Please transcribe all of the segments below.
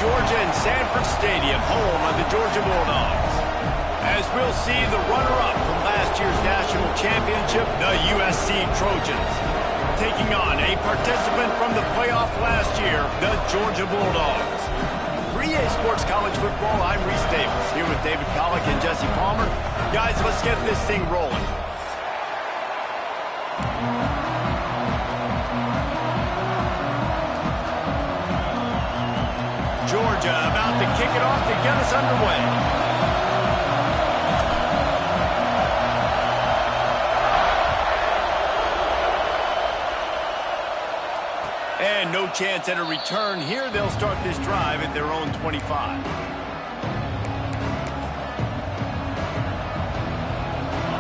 Georgia and Sanford Stadium, home of the Georgia Bulldogs. As we'll see the runner-up from last year's national championship, the USC Trojans, taking on a participant from the playoff last year, the Georgia Bulldogs. For EA Sports College Football, I'm Reese Davis, here with David Pollack and Jesse Palmer. Guys, let's get this thing rolling. Georgia about to kick it off to get us underway. And no chance at a return here. They'll start this drive at their own 25.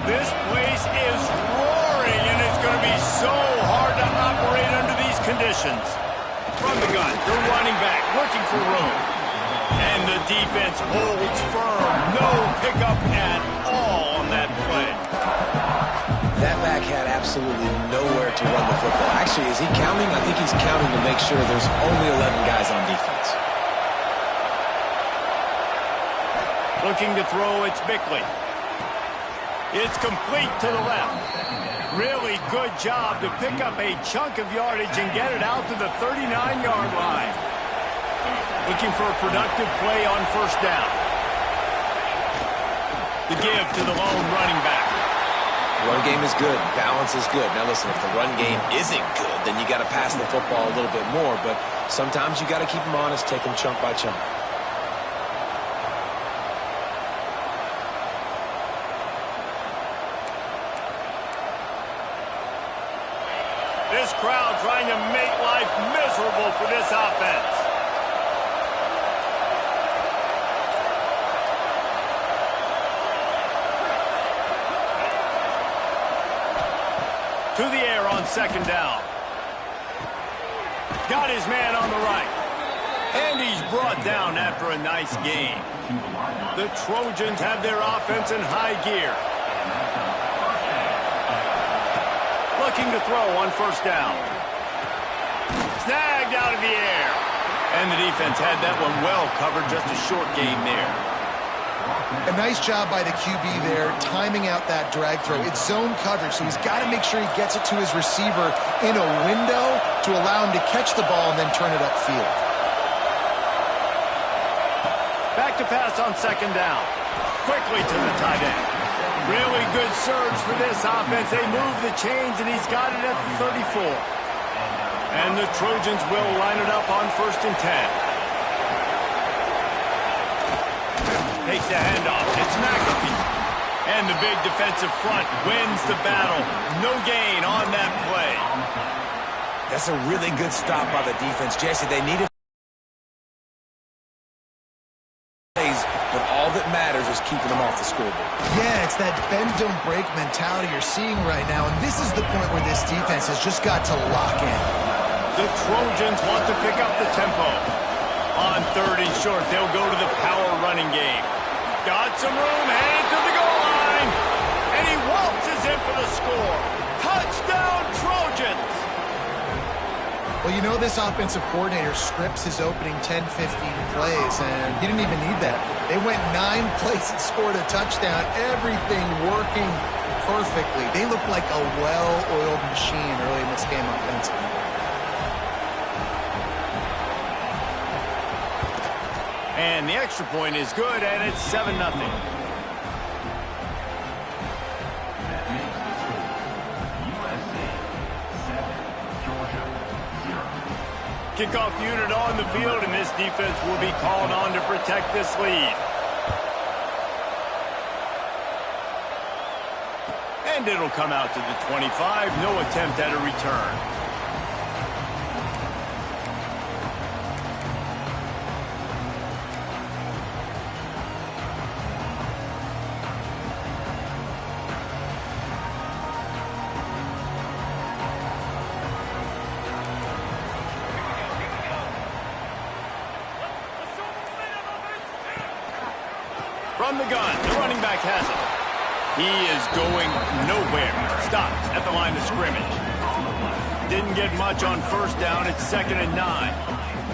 This place is roaring, and it's going to be so hard to operate under these conditions. From the gun, the running back looking for room. And the defense holds firm. No pickup at all on that play. That back had absolutely nowhere to run the football. Actually, is he counting? I think he's counting to make sure there's only 11 guys on defense. Looking to throw, it's Bickley. It's complete to the left. Really good job to pick up a chunk of yardage and get it out to the 39-yard line. Looking for a productive play on first down. The give to the lone running back. Run game is good. Balance is good. Now listen, if the run game isn't good, then you got to pass the football a little bit more. But sometimes you got to keep them honest, take them chunk by chunk. This crowd trying to make life miserable for this offense. To the air on second down. Got his man on the right. And he's brought down after a nice gain. The Trojans have their offense in high gear. Looking to throw on first down. Snagged out of the air. And the defense had that one well covered, just a short gain there. A nice job by the QB there, timing out that drag throw. It's zone coverage, so he's got to make sure he gets it to his receiver in a window to allow him to catch the ball and then turn it upfield. Back to pass on second down. Quickly to the tight end. Really good surge for this offense. They move the chains, and he's got it at the 34. And the Trojans will line it up on 1st and 10. Takes the handoff. It's McAfee. And the big defensive front wins the battle. No gain on that play. That's a really good stop by the defense. Jesse, they needed plays, but all that matters is keeping them off the scoreboard. Yeah, it's that bend don't break mentality you're seeing right now, and this is the point where this defense has just got to lock in. The Trojans want to pick up the tempo. On 3rd and short, they'll go to the power running game. Got some room, headed to the goal line. And he waltzes in for the score. Touchdown, Trojans! Well, you know this offensive coordinator scripts his opening 10, 15 plays, and he didn't even need that. They went 9 plays and scored a touchdown. Everything working perfectly. They look like a well-oiled machine early in this game offensively. And the extra point is good, and it's 7-0. Kickoff unit on the field, and this defense will be called on to protect this lead. And it'll come out to the 25. No attempt at a return. From the gun, the running back has it. He is going nowhere. Stopped at the line of scrimmage. Didn't get much on first down. It's 2nd and 9.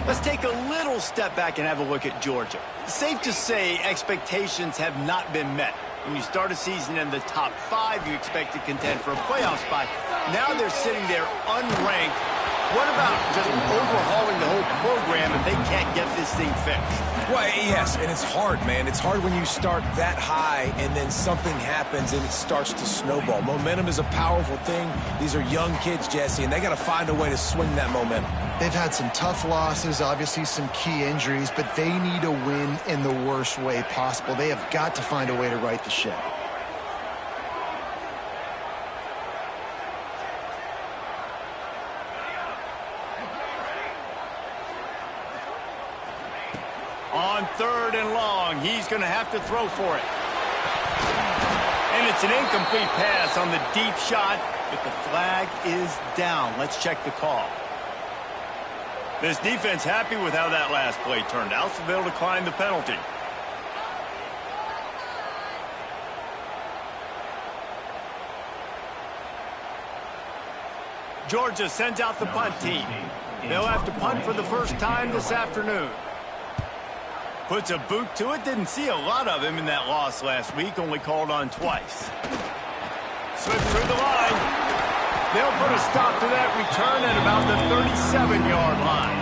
Let's take a little step back and have a look at Georgia. Safe to say expectations have not been met. When you start a season in the top 5, you expect to contend for a playoff spot. Now they're sitting there unranked. What about just overhauling the whole program if they can't get this thing fixed? Well, yes, and it's hard, man. It's hard when you start that high and then something happens and it starts to snowball. Momentum is a powerful thing. These are young kids, Jesse, and they got to find a way to swing that momentum. They've had some tough losses, obviously some key injuries, but they need a win in the worst way possible. They have got to find a way to right the ship. On 3rd and long, he's going to have to throw for it. And it's an incomplete pass on the deep shot, but the flag is down. Let's check the call. This defense happy with how that last play turned out, so they'll decline the penalty. Georgia sends out the punt team. They'll have to punt for the first time this afternoon. Puts a boot to it. Didn't see a lot of him in that loss last week. Only called on twice. Slips through the line. They'll put a stop to that return at about the 37-yard line.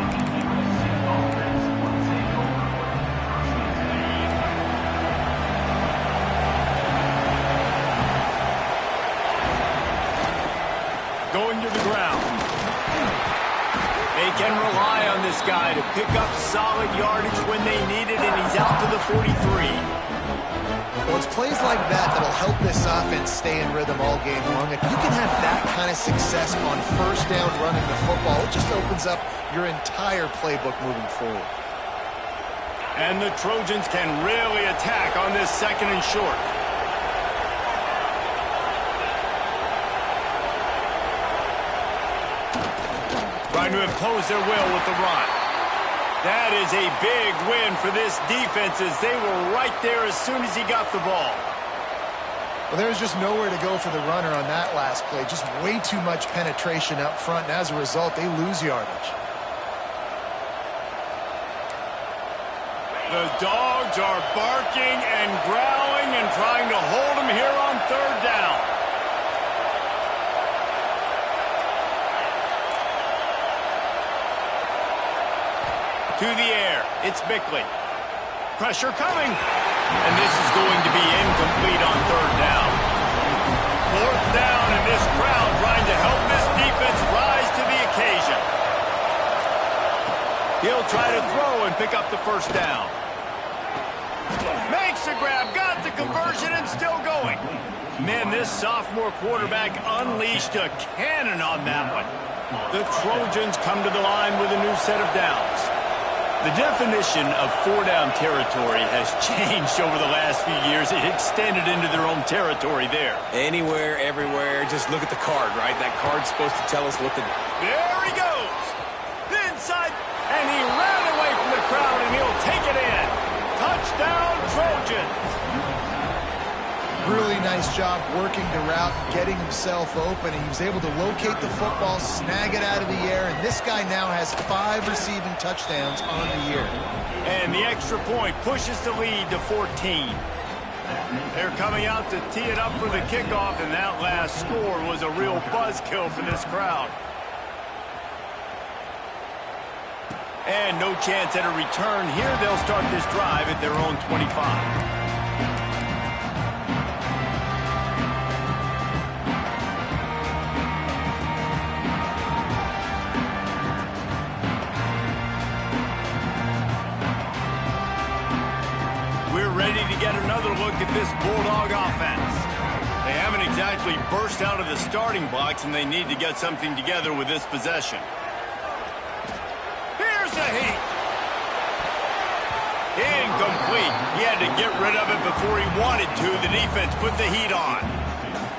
Going to the ground. They can rely on this guy to pick up solid yardage when they need it, and he's out to the 43. Well, it's plays like that that'll help this offense stay in rhythm all game long. If you can have that kind of success on first down running the football, it just opens up your entire playbook moving forward. And the Trojans can really attack on this 2nd and short. Trying to impose their will with the run. That is a big win for this defense as they were right there as soon as he got the ball. Well, there was just nowhere to go for the runner on that last play. Just way too much penetration up front, and as a result, they lose yardage. The dogs are barking and growling and trying to hold him here on 3rd down. To the air, it's Bickley. Pressure coming. And this is going to be incomplete on 3rd down. 4th down, and this crowd trying to help this defense rise to the occasion. He'll try to throw and pick up the 1st down. Makes the grab, got the conversion, and still going. Man, this sophomore quarterback unleashed a cannon on that one. The Trojans come to the line with a new set of downs. The definition of 4-down territory has changed over the last few years. It extended into their own territory there. Anywhere, everywhere, just look at the card, right? That card's supposed to tell us what the... There he goes! The inside, and he ran away from the crowd, and he'll take it in. Touchdown, Trojans! Really nice job working the route, getting himself open, and he was able to locate the football, snag it out of the air, and this guy now has 5 receiving touchdowns on the year. And the extra point pushes the lead to 14. They're coming out to tee it up for the kickoff, and that last score was a real buzzkill for this crowd. And no chance at a return here. They'll start this drive at their own 25. Ready to get another look at this Bulldog offense. They haven't exactly burst out of the starting blocks, and they need to get something together with this possession. Here's a heat. Incomplete. He had to get rid of it before he wanted to. The defense put the heat on.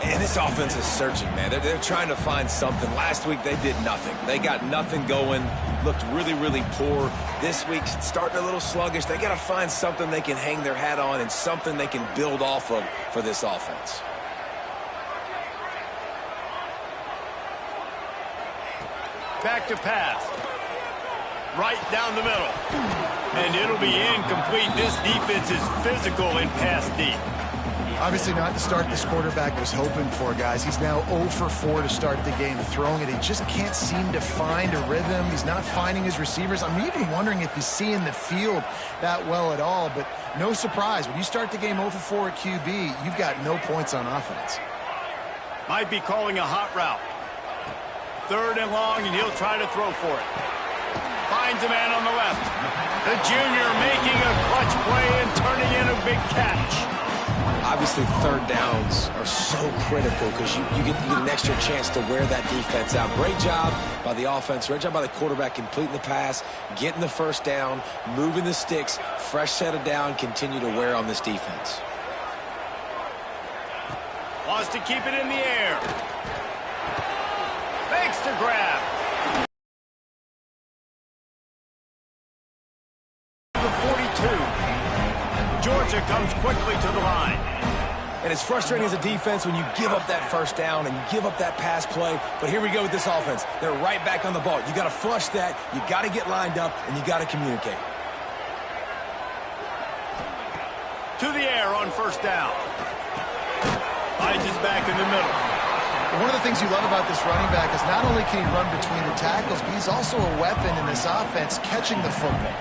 And this offense is searching, man. They're trying to find something. Last week, they did nothing. They got nothing going, looked really, really poor. This week's starting a little sluggish. They got to find something they can hang their hat on and something they can build off of for this offense. Back to pass. right down the middle. And it'll be incomplete. This defense is physical in pass deep. Obviously not the start this quarterback was hoping for, guys. He's now 0 for 4 to start the game throwing it. He just can't seem to find a rhythm. He's not finding his receivers. I'm even wondering if he's seeing the field that well at all, but no surprise. When you start the game 0 for 4 at QB, you've got no points on offense. Might be calling a hot route. 3rd and long, and he'll try to throw for it. Finds a man on the left. The junior making a clutch play and turning in a big catch. Obviously, 3rd downs are so critical because you get an extra chance to wear that defense out. Great job by the offense. Great job by the quarterback completing the pass, getting the 1st down, moving the sticks, fresh set of down, continue to wear on this defense. Wants to keep it in the air. Makes the grab. The 42. Georgia comes quickly to the line. And it's frustrating as a defense when you give up that 1st down and you give up that pass play. But here we go with this offense. They're right back on the ball. You got to flush that. You got to get lined up, and you got to communicate. To the air on 1st down. Finds his back in the middle. One of the things you love about this running back is not only can he run between the tackles, but he's also a weapon in this offense catching the football.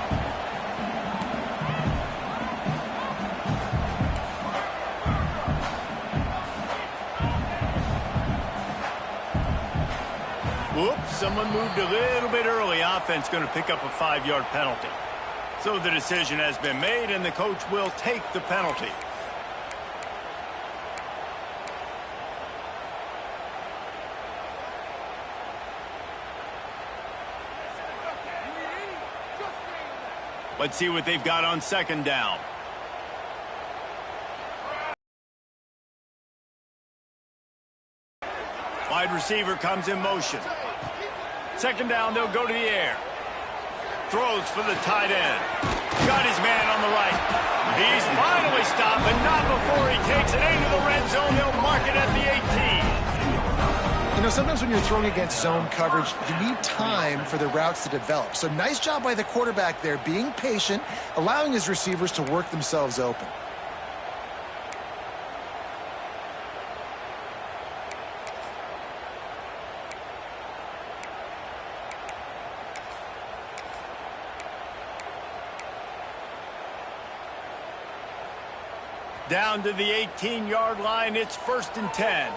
Whoops, someone moved a little bit early. Offense going to pick up a 5-yard penalty. So the decision has been made, and the coach will take the penalty. Let's see what they've got on 2nd down. Wide receiver comes in motion. 2nd down, they'll go to the air. Throws for the tight end. Got his man on the right. He's finally stopped, but not before he takes it into the red zone. They'll mark it at the 18. You know, sometimes when you're throwing against zone coverage, you need time for the routes to develop. So nice job by the quarterback there, being patient, allowing his receivers to work themselves open. Down to the 18-yard line, it's 1st and 10.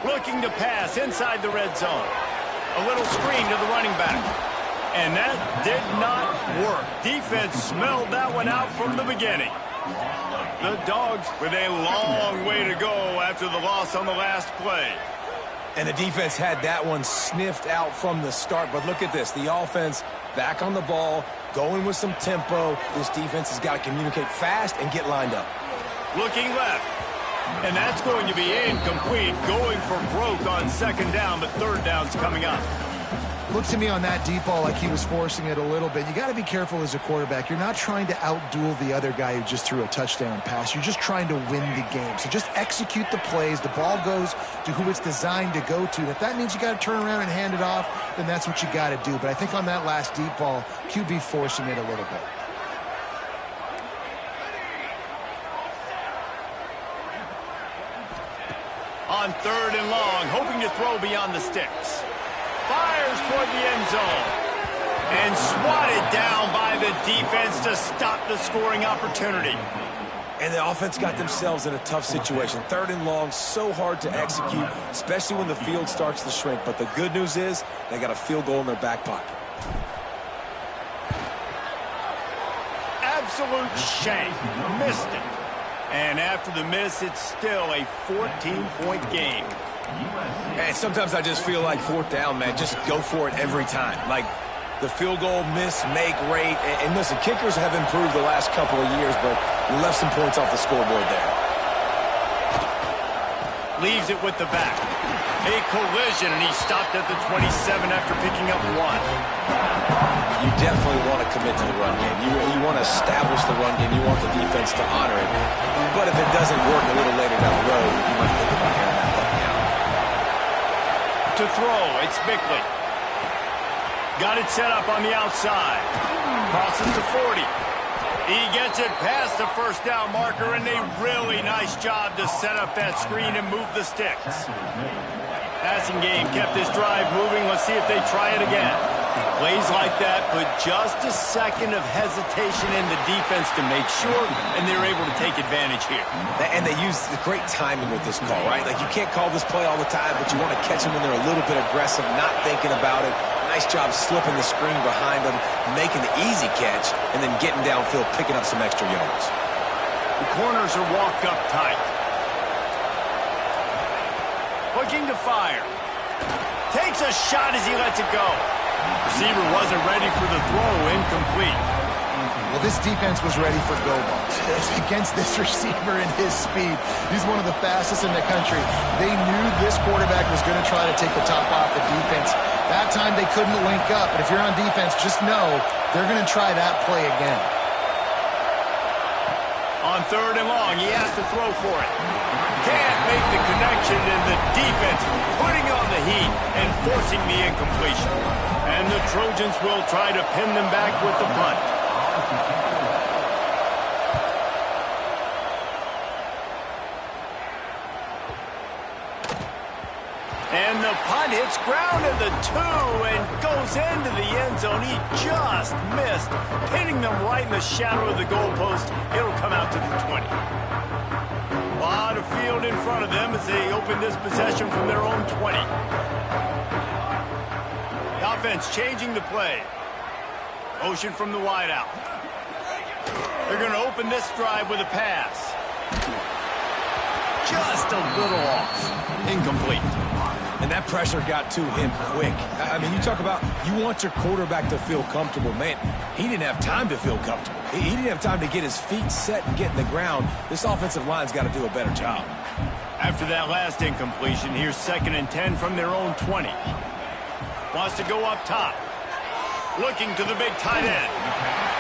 Looking to pass inside the red zone. A little screen to the running back. And that did not work. Defense smelled that one out from the beginning. The Dogs with a long way to go after the loss on the last play. And the defense had that one sniffed out from the start. But look at this. The offense back on the ball, going with some tempo. This defense has got to communicate fast and get lined up. Looking left. And that's going to be incomplete. Going for broke on 2nd down, but 3rd down's coming up. Look to me on that deep ball like he was forcing it a little bit. You got to be careful as a quarterback. You're not trying to outduel the other guy who just threw a touchdown pass. You're just trying to win the game. So just execute the plays. The ball goes to who it's designed to go to. If that means you got to turn around and hand it off, then that's what you got to do. But I think on that last deep ball, QB forcing it a little bit. On 3rd and long, hoping to throw beyond the sticks. Fires toward the end zone. And swatted down by the defense to stop the scoring opportunity. And the offense got themselves in a tough situation. 3rd and long, so hard to execute, especially when the field starts to shrink. But the good news is they got a field goal in their back pocket. Absolute shame. Missed it. And after the miss, it's still a 14-point game. And sometimes I just feel like 4th down, man, just go for it every time. Like the field goal miss-make rate. And listen, kickers have improved the last couple of years, but we left some points off the scoreboard there. Leaves it with the back. A collision, and he stopped at the 27 after picking up 1. You definitely want to commit to the run game. You want to establish the run game. You want the defense to honor it. But if it doesn't work a little later down the road, you might think about handing that button out. To throw, it's Bickley. Got it set up on the outside. Crosses to 40. He gets it past the first down marker, and a really nice job to set up that screen and move the sticks. Passing game kept this drive moving. Let's see if they try it again. Plays like that, but just a second of hesitation in the defense to make sure, and they're able to take advantage here. And they use the great timing with this call, right? Like, you can't call this play all the time, but you want to catch them when they're a little bit aggressive, not thinking about it. Nice job slipping the screen behind them, making the easy catch, and then getting downfield, picking up some extra yards. The corners are walked up tight. Looking to fire. Takes a shot as he lets it go. Receiver wasn't ready for the throw, incomplete. Well, this defense was ready for go balls. Against this receiver and his speed, he's one of the fastest in the country. They knew this quarterback was going to try to take the top off the defense. That time they couldn't link up, but if you're on defense, just know they're going to try that play again. On 3rd and long, he has to throw for it. Can't make the connection, and the defense putting on the heat and forcing the incompletion. And the Trojans will try to pin them back with the punt. And the punt hits ground at the 2 and goes into the end zone. He just missed, hitting them right in the shadow of the goalpost. It'll come out to the 20. A lot of field in front of them as they open this possession from their own 20. The offense changing the play. Motion from the wideout. They're going to open this drive with a pass. Just a little off. Incomplete. And that pressure got to him quick. I mean, you talk about you want your quarterback to feel comfortable. Man, he didn't have time to feel comfortable. He didn't have time to get his feet set and get in the ground. This offensive line's got to do a better job. After that last incompletion, here's 2nd and 10 from their own 20. Wants to go up top. Looking to the big tight end.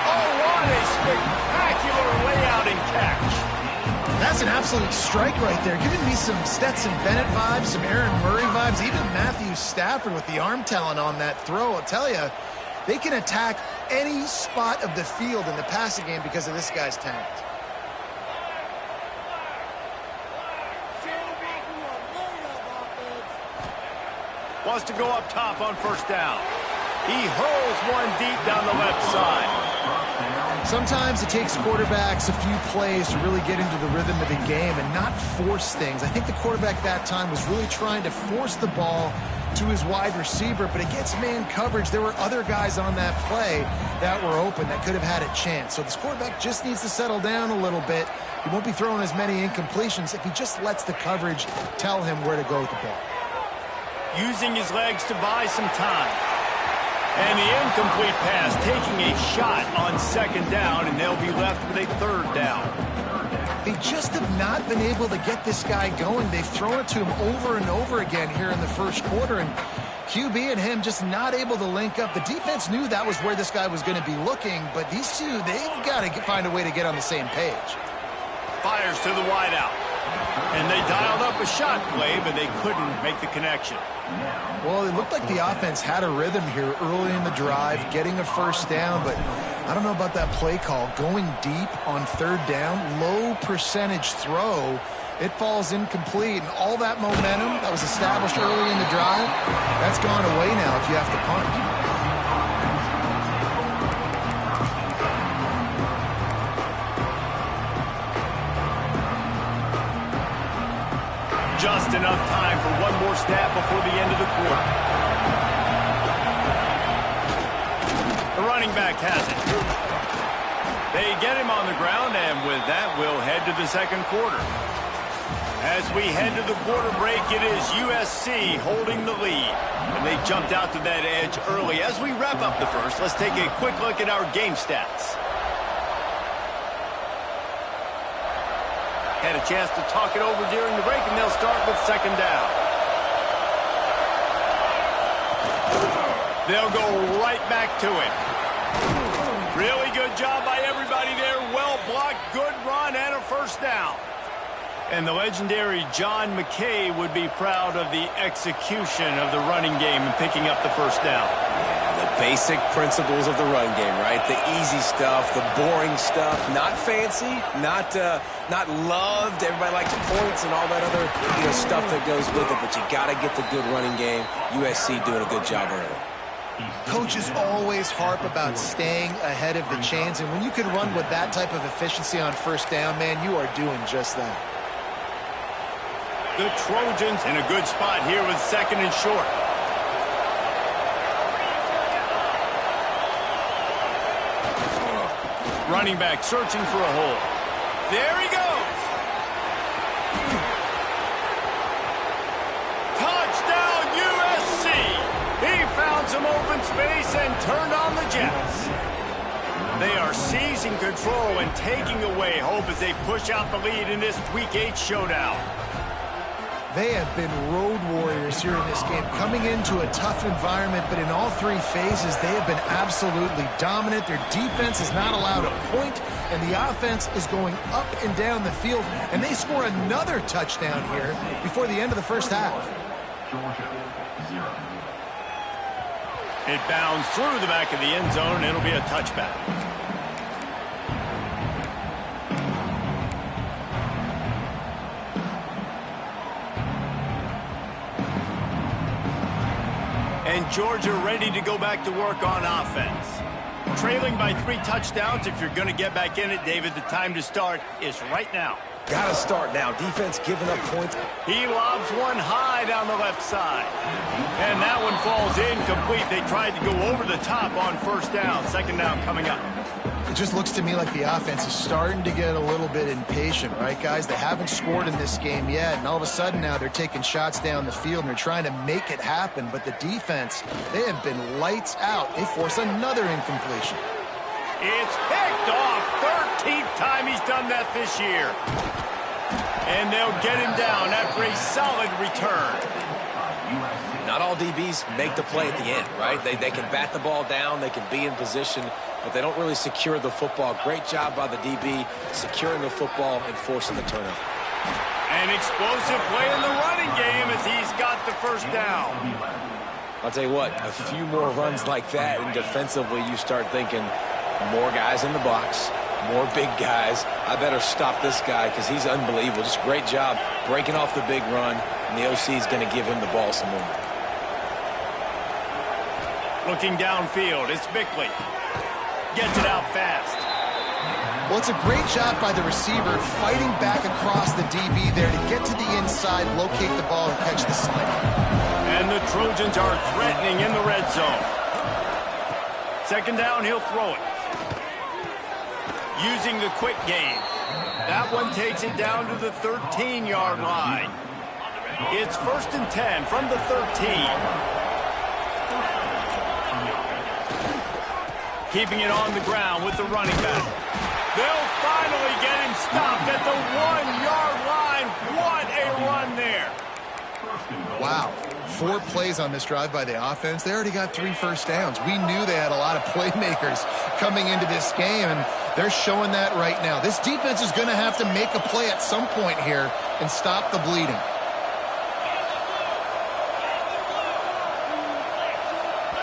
Oh, what a spectacular layout and catch. That's an absolute strike right there. Giving me some Stetson Bennett vibes, some Aaron Murray vibes, even Matthew Stafford with the arm talent on that throw. I'll tell you, they can attack any spot of the field in the passing game because of this guy's talent. Wants to go up top on 1st down. He hurls one deep down the left side. Sometimes it takes quarterbacks a few plays to really get into the rhythm of the game and not force things. I think the quarterback that time was really trying to force the ball to his wide receiver, but against man coverage, there were other guys on that play that were open that could have had a chance. So this quarterback just needs to settle down a little bit. He won't be throwing as many incompletions if he just lets the coverage tell him where to go with the ball. Using his legs to buy some time. And the incomplete pass, taking a shot on 2nd down, and they'll be left with a 3rd down. They just have not been able to get this guy going. They've thrown it to him over and over again here in the 1st quarter, and QB and him just not able to link up. The defense knew that was where this guy was going to be looking, but these two, they've got to find a way to get on the same page. Fires to the wideout. And they dialed up a shot play, but they couldn't make the connection. Well, it looked like the offense had a rhythm here early in the drive, getting a 1st down, but I don't know about that play call. Going deep on 3rd down, low percentage throw, it falls incomplete, and all that momentum that was established early in the drive, that's gone away now if you have to punt. Just enough time for one more snap before the end of the quarter. The running back has it. They get him on the ground, and with that, we'll head to the 2nd quarter. As we head to the quarter break, it is USC holding the lead. And they jumped out to that edge early. As we wrap up the 1st, let's take a quick look at our game stats. Had a chance to talk it over during the break, and they'll start with 2nd down. They'll go right back to it. Really good job by everybody there. Well blocked, good run, and a 1st down. And the legendary John McKay would be proud of the execution of the running game and picking up the 1st down. Yeah, the basic principles of the run game, right? The easy stuff, the boring stuff, not fancy, not loved. Everybody likes points and all that other stuff that goes with it, but you got to get the good running game. USC doing a good job early. Coaches always harp about staying ahead of the chains, and when you can run with that type of efficiency on first down, man, you are doing just that. The Trojans in a good spot here with 2nd and short. Running back searching for a hole. There he goes. Touchdown USC. He found some open space and turned on the Jets. They are seizing control and taking away hope as they push out the lead in this Week 8 showdown. They have been road warriors here in this game, coming into a tough environment, but in all 3 phases, they have been absolutely dominant. Their defense is not allowed a point, and the offense is going up and down the field, and they score another touchdown here before the end of the first half. It bounds through the back of the end zone, and it'll be a touchback. And Georgia ready to go back to work on offense. Trailing by 3 touchdowns. If you're going to get back in it, David, the time to start is right now. Got to start now. Defense giving up points. He lobs one high down the left side. And that one falls incomplete. They tried to go over the top on first down. 2nd down coming up. It just looks to me like the offense is starting to get a little bit impatient, right, guys? They haven't scored in this game yet, and all of a sudden now they're taking shots down the field and they're trying to make it happen. But the defense, they have been lights out. They force another incompletion. It's picked off. 13th time he's done that this year. And they'll get him down after a solid return. Not all DBs make the play at the end, right? They can bat the ball down, they can be in position, but they don't really secure the football. Great job by the DB securing the football and forcing the turnover. An explosive play in the running game as he's got the first down. I'll tell you what, a few more runs like that, and defensively you start thinking more guys in the box, more big guys. I better stop this guy because he's unbelievable. Just great job breaking off the big run, and the OC is going to give him the ball some more. Looking downfield, it's Bickley. Gets it out fast. Well, it's a great job by the receiver fighting back across the DB there to get to the inside, locate the ball, and catch the slant. And the Trojans are threatening in the red zone. 2nd down, he'll throw it. Using the quick game. That one takes it down to the 13-yard line. It's 1st and 10 from the 13. Keeping it on the ground with the running back. They'll finally get him stopped at the 1-yard line. What a run there. Wow. 4 plays on this drive by the offense. They already got 3 first downs. We knew they had a lot of playmakers coming into this game, and they're showing that right now. This defense is going to have to make a play at some point here and stop the bleeding.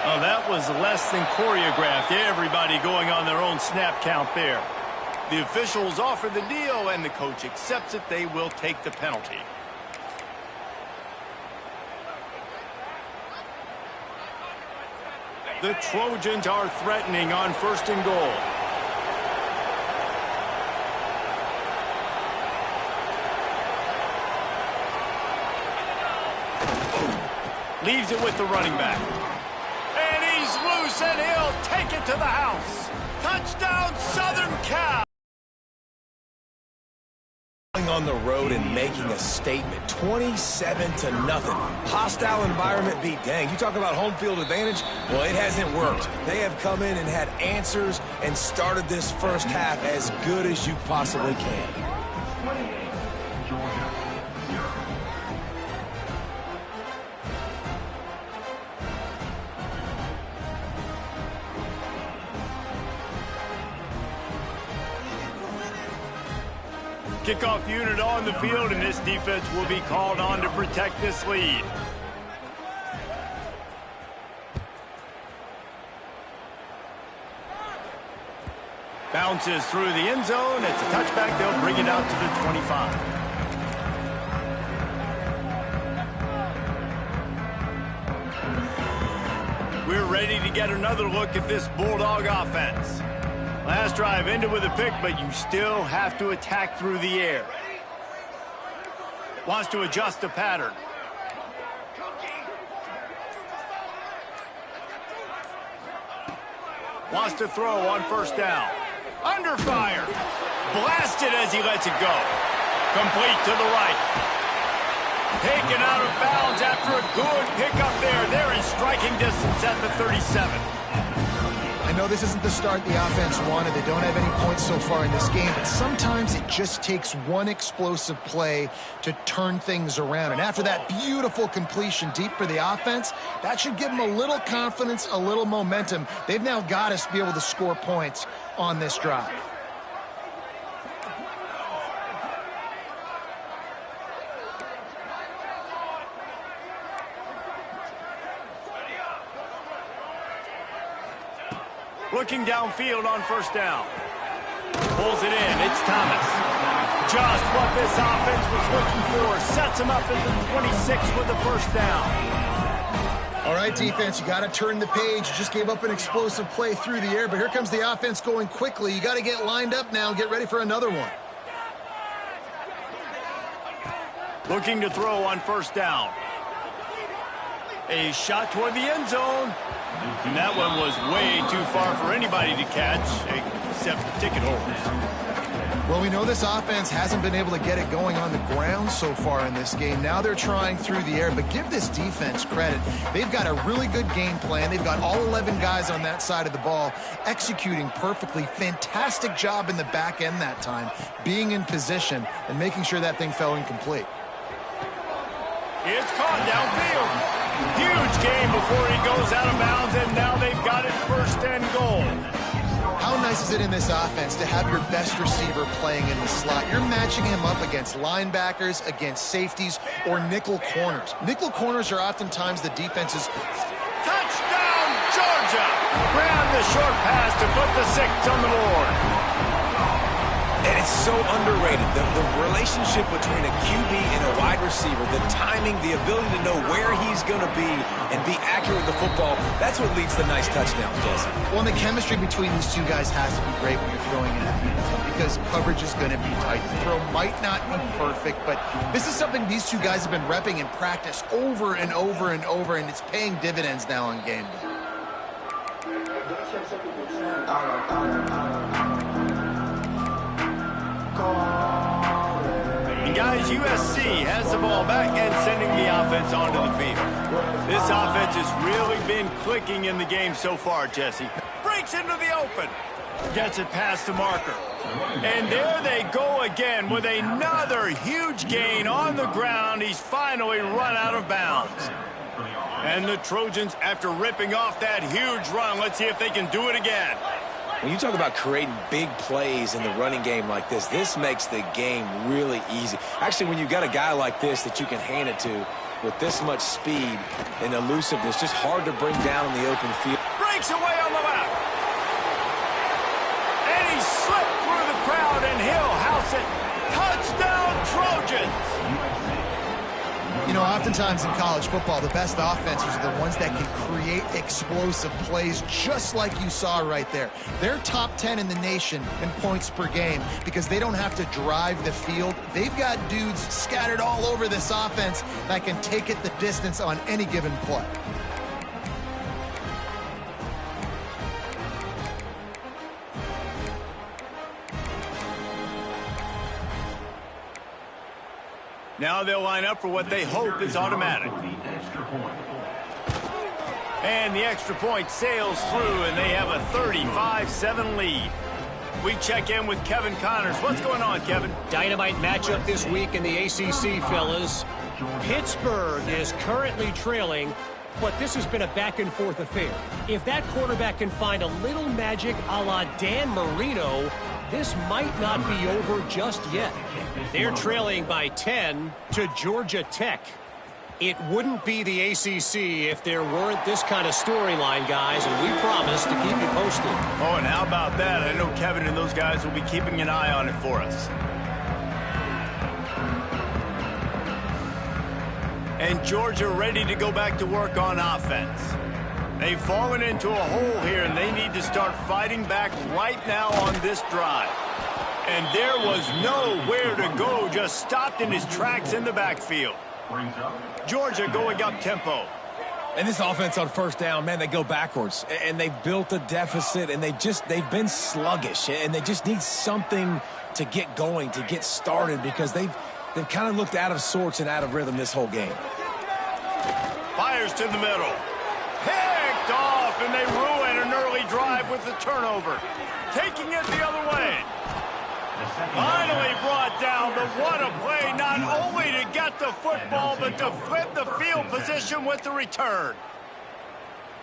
Oh, that was less than choreographed. Everybody going on their own snap count there. The officials offer the deal, and the coach accepts it. They will take the penalty. The Trojans are threatening on 1st and goal. Leaves it with the running back. And he's loose, and he'll take it to the house. Touchdown, Southern Cal. On the road and making a statement. 27-0. Hostile environment beat. Dang, you talk about home field advantage? Well, it hasn't worked. They have come in and had answers and started this first half as good as you possibly can. Kickoff unit on the field, and this defense will be called on to protect this lead. Bounces through the end zone. It's a touchback. They'll bring it out to the 25. We're ready to get another look at this Bulldog offense. Last drive ended with a pick, but you still have to attack through the air. Wants to adjust the pattern. Wants to throw on first down. Under fire. Blasted as he lets it go. Complete to the right. Taken out of bounds after a good pickup there. They're in striking distance at the 37. I know this isn't the start the offense wanted. They don't have any points so far in this game, but sometimes it just takes one explosive play to turn things around. And after that beautiful completion deep for the offense, that should give them a little confidence, a little momentum. They've now got us to be able to score points on this drive. Looking downfield on first down. Pulls it in. It's Thomas. Just what this offense was looking for. Sets him up at the 26 with the first down. All right, defense, you got to turn the page. You just gave up an explosive play through the air, but here comes the offense going quickly. You got to get lined up now and get ready for another one. Looking to throw on first down. A shot toward the end zone. And that one was way too far for anybody to catch, except the ticket holders. Well, we know this offense hasn't been able to get it going on the ground so far in this game. Now they're trying through the air, but give this defense credit. They've got a really good game plan. They've got all 11 guys on that side of the ball executing perfectly. Fantastic job in the back end that time, being in position and making sure that thing fell incomplete. It's caught downfield. Huge game before he goes out of bounds, and now they've got it first and goal. How nice is it in this offense to have your best receiver playing in the slot? You're matching him up against linebackers, against safeties, or nickel corners. Nickel corners are oftentimes the defense's... Touchdown, Georgia! Ran the short pass to put the 6 on the board. And it's so underrated, the relationship between a QB and a wide receiver, the timing, the ability to know where he's going to be and be accurate with the football, that's what leads to nice touchdowns, Jesse. Well, and the chemistry between these two guys has to be great when you're throwing it at because coverage is going to be tight. The throw might not be perfect, but this is something these two guys have been repping in practice over and over and over, and it's paying dividends now on game day. And guys, USC has the ball back and sending the offense onto the field. This offense has really been clicking in the game so far, Jesse. Breaks into the open. Gets it past the marker. And there they go again with another huge gain on the ground. He's finally run out of bounds. And the Trojans, after ripping off that huge run, let's see if they can do it again. When you talk about creating big plays in the running game like this makes the game really easy. Actually, when you've got a guy like this that you can hand it to with this much speed and elusiveness, just hard to bring down in the open field. Breaks away on the left. And he slipped through the crowd, and he'll house it. Touchdown, Trojans! You know, oftentimes in college football, the best offenses are the ones that can create explosive plays, just like you saw right there. They're top 10 in the nation in points per game because they don't have to drive the field. They've got dudes scattered all over this offense that can take it the distance on any given play. Now they'll line up for what they hope is automatic. And the extra point sails through, and they have a 35-7 lead. We check in with Kevin Connors. What's going on, Kevin? Dynamite matchup this week in the ACC, fellas. Pittsburgh is currently trailing, but this has been a back-and-forth affair. If that quarterback can find a little magic a la Dan Marino, this might not be over just yet. They're trailing by 10 to Georgia Tech. It wouldn't be the ACC if there weren't this kind of storyline, guys, and we promise to keep you posted. Oh, and how about that? I know Kevin and those guys will be keeping an eye on it for us. And Georgia ready to go back to work on offense. They've fallen into a hole here, and they need to start fighting back right now on this drive. And there was nowhere to go, just stopped in his tracks in the backfield. Georgia going up tempo. And this offense on first down, man, they go backwards. And they've built a deficit, and they've been sluggish. And they just need something to get going, to get started, because they've kind of looked out of sorts and out of rhythm this whole game. Fires to the middle. Picked off, and they ruin an early drive with the turnover. Taking it the other way. Finally brought down, but what a play, not only to get the football, but to flip the field position with the return.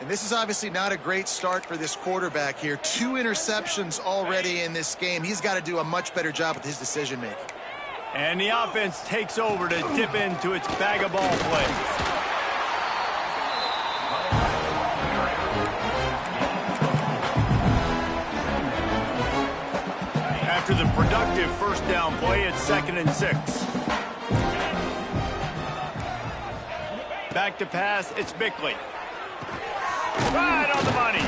And this is obviously not a great start for this quarterback here. 2 interceptions already in this game. He's got to do a much better job with his decision-making. And the offense takes over to dip into its bag of ball plays. After the productive first down play, it's 2nd and 6. Back to pass, it's Bickley. Right on the money.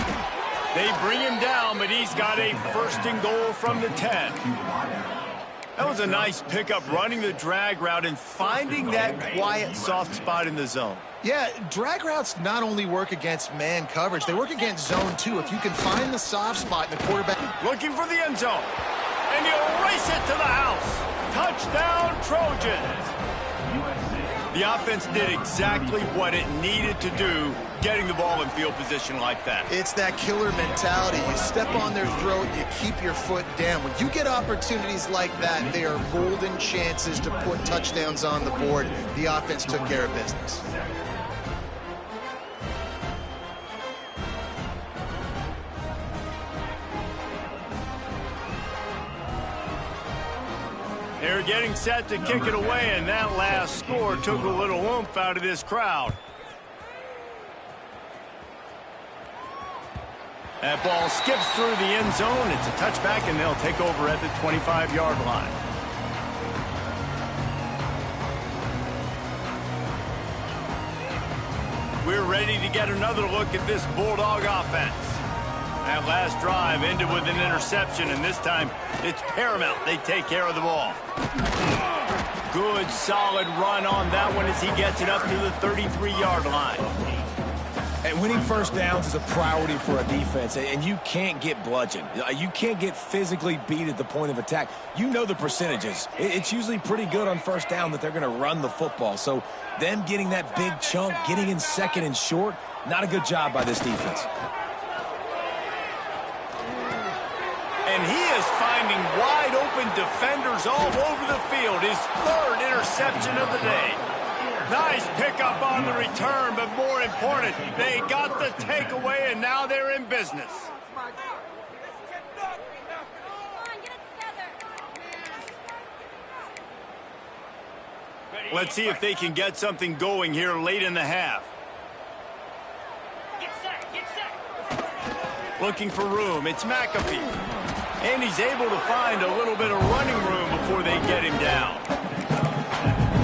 They bring him down, but he's got a 1st and goal from the 10. That was a nice pickup, running the drag route and finding that quiet, soft spot in the zone. Yeah, drag routes not only work against man coverage, they work against zone too. If you can find the soft spot in the quarterback. Looking for the end zone. And he'll race it to the house. Touchdown, Trojans. The offense did exactly what it needed to do, getting the ball in field position like that. It's that killer mentality. You step on their throat, you keep your foot down. When you get opportunities like that, they are golden chances to put touchdowns on the board. The offense took care of business. They're getting set to kick it away, and that last score took a little oomph out of this crowd. That ball skips through the end zone. It's a touchback, and they'll take over at the 25-yard line. We're ready to get another look at this Bulldog offense. That last drive ended with an interception, and this time it's paramount they take care of the ball. Good, solid run on that one as he gets it up to the 33-yard line. And winning first downs is a priority for a defense, and you can't get bludgeoned. You can't get physically beat at the point of attack. You know the percentages. It's usually pretty good on first down that they're going to run the football. So them getting that big chunk, getting in 2nd and short, not a good job by this defense. And he is finding wide-open defenders all over the field. His 3rd interception of the day. Nice pickup on the return, but more important, they got the takeaway, and now they're in business. Let's see if they can get something going here late in the half. Looking for room, it's McAfee. And he's able to find a little bit of running room before they get him down.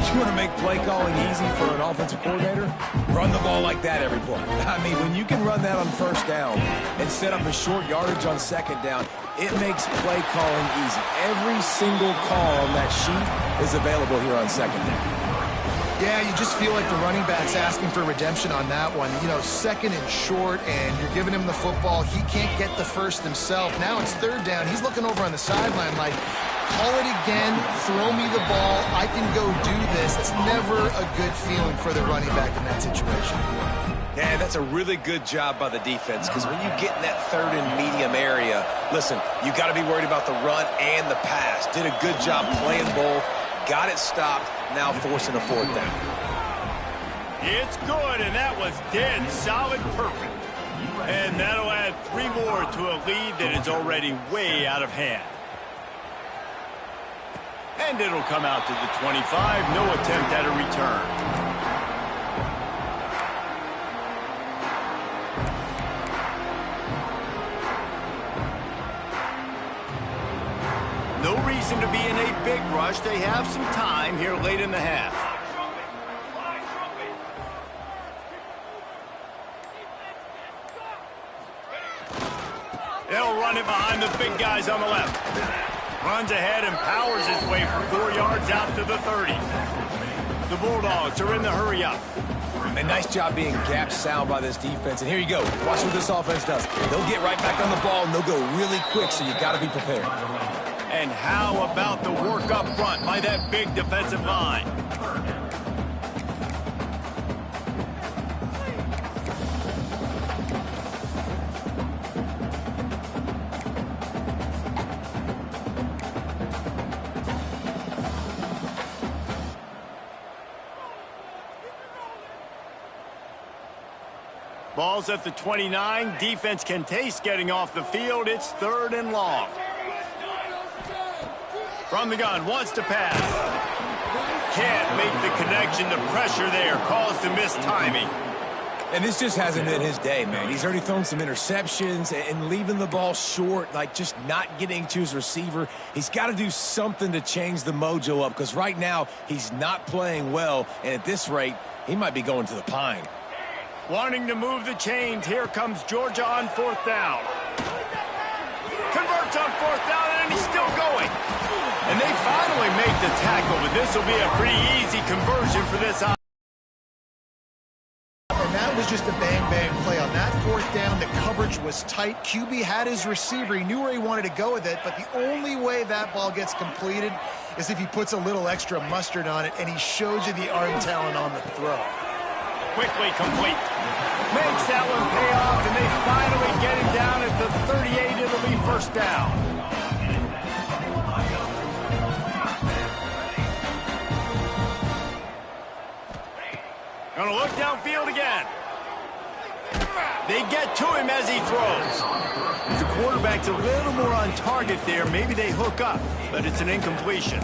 You want to make play calling easy for an offensive coordinator? Run the ball like that every play. I mean, when you can run that on first down and set up a short yardage on 2nd down, it makes play calling easy. Every single call on that sheet is available here on 2nd down. Yeah, you just feel like the running back's asking for redemption on that one. You know, 2nd and short, and you're giving him the football. He can't get the first himself. Now it's 3rd down. He's looking over on the sideline like, call it again, throw me the ball, I can go do this. It's never a good feeling for the running back in that situation. Yeah, that's a really good job by the defense, because when you get in that 3rd and medium area, listen, you got to be worried about the run and the pass. Did a good job playing both, got it stopped, now forcing a 4th down. It's good, and that was dead solid perfect. And that'll add 3 more to a lead that is already way out of hand. And it'll come out to the 25, no attempt at a return. reason to be in a big rush. They have some time here late in the half. They'll run it behind the big guys on the left. Runs ahead and powers his way for 4 yards out to the 30. The Bulldogs are in the hurry-up. And nice job being gap sound by this defense. And here you go. Watch what this offense does. They'll get right back on the ball, and they'll go really quick, so you got to be prepared. And how about the work up front by that big defensive line? Ball's at the 29. Defense can taste getting off the field. It's 3rd and long. From the gun, wants to pass. Can't make the connection. The pressure there caused the missed timing. And this just hasn't been his day, man. He's already thrown some interceptions and leaving the ball short, like just not getting to his receiver. He's got to do something to change the mojo up, because right now he's not playing well, and at this rate, he might be going to the pine. Wanting to move the chains. Here comes Georgia on 4th down. Converts on 4th down, and he's still going. And they finally make the tackle, but this will be a pretty easy conversion for this. And that was just a bang-bang play. On that 4th down, the coverage was tight. QB had his receiver. He knew where he wanted to go with it, but the only way that ball gets completed is if he puts a little extra mustard on it, and he shows you the arm talent on the throw. Quickly complete. Makes that one pay off, and they finally get him down at the 38. It'll be 1st down. Gonna look downfield again. They get to him as he throws. The quarterback's a little more on target there. Maybe they hook up, but it's an incompletion.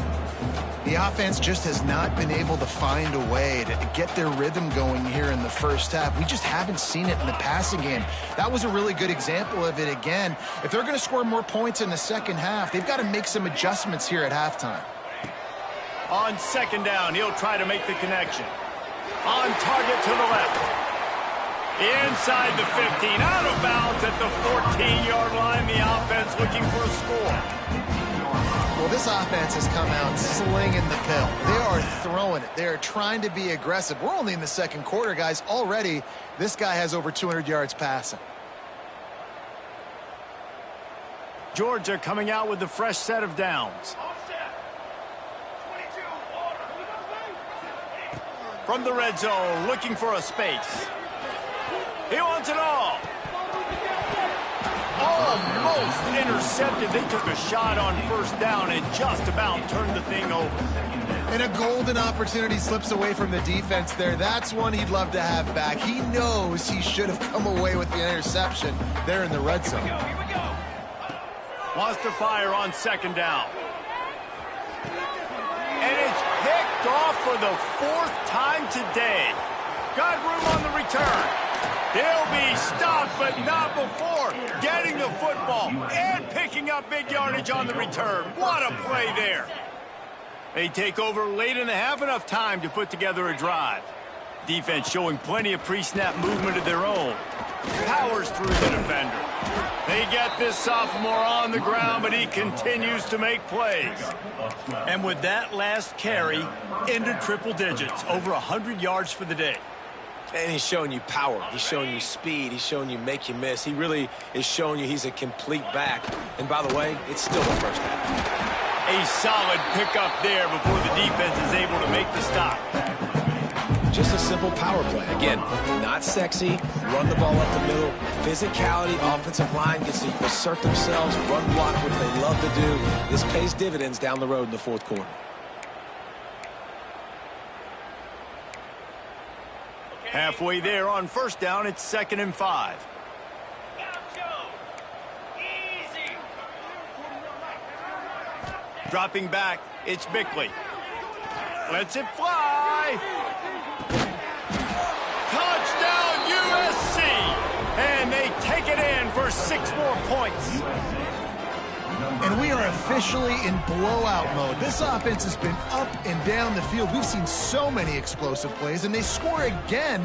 The offense just has not been able to find a way to get their rhythm going here in the first half. We just haven't seen it in the passing game. That was a really good example of it again. If they're going to score more points in the second half, they've got to make some adjustments here at halftime. On 2nd down, he'll try to make the connection. On target to the left. Inside the 15, out of bounds at the 14-yard line. The offense looking for a score. Well, this offense has come out slinging the pill. They are throwing it. They are trying to be aggressive. We're only in the 2nd quarter, guys. Already, this guy has over 200 yards passing. Georgia coming out with a fresh set of downs. From the red zone, looking for a space. He wants it all. Almost intercepted. They took a shot on 1st down and just about turned the thing over. And a golden opportunity slips away from the defense there. That's one he'd love to have back. He knows he should have come away with the interception there in the red zone. Wants to fire on 2nd down. And it's picked off for the 4th time today. Got room on the return. He'll be stopped, but not before getting the football and picking up big yardage on the return. What a play there. They take over late in the half, enough time to put together a drive. Defense showing plenty of pre-snap movement of their own. Powers through the defender. They get this sophomore on the ground, but he continues to make plays. And with that last carry, into triple digits, over 100 yards for the day. And he's showing you power. He's showing you speed. He's showing you make you miss. He really is showing you he's a complete back. And by the way, it's still the 1st half. A solid pickup there before the defense is able to make the stop. Just a simple power play. Again, not sexy. Run the ball up the middle. Physicality, offensive line gets to assert themselves, run block, what they love to do. This pays dividends down the road in the 4th quarter. Halfway there on 1st down, it's 2nd and 5. Dropping back, it's Bickley. Lets it fly. Touchdown USC. And they take it in for 6 more points. And we are officially in blowout mode. This offense has been up and down the field. We've seen so many explosive plays, and they score again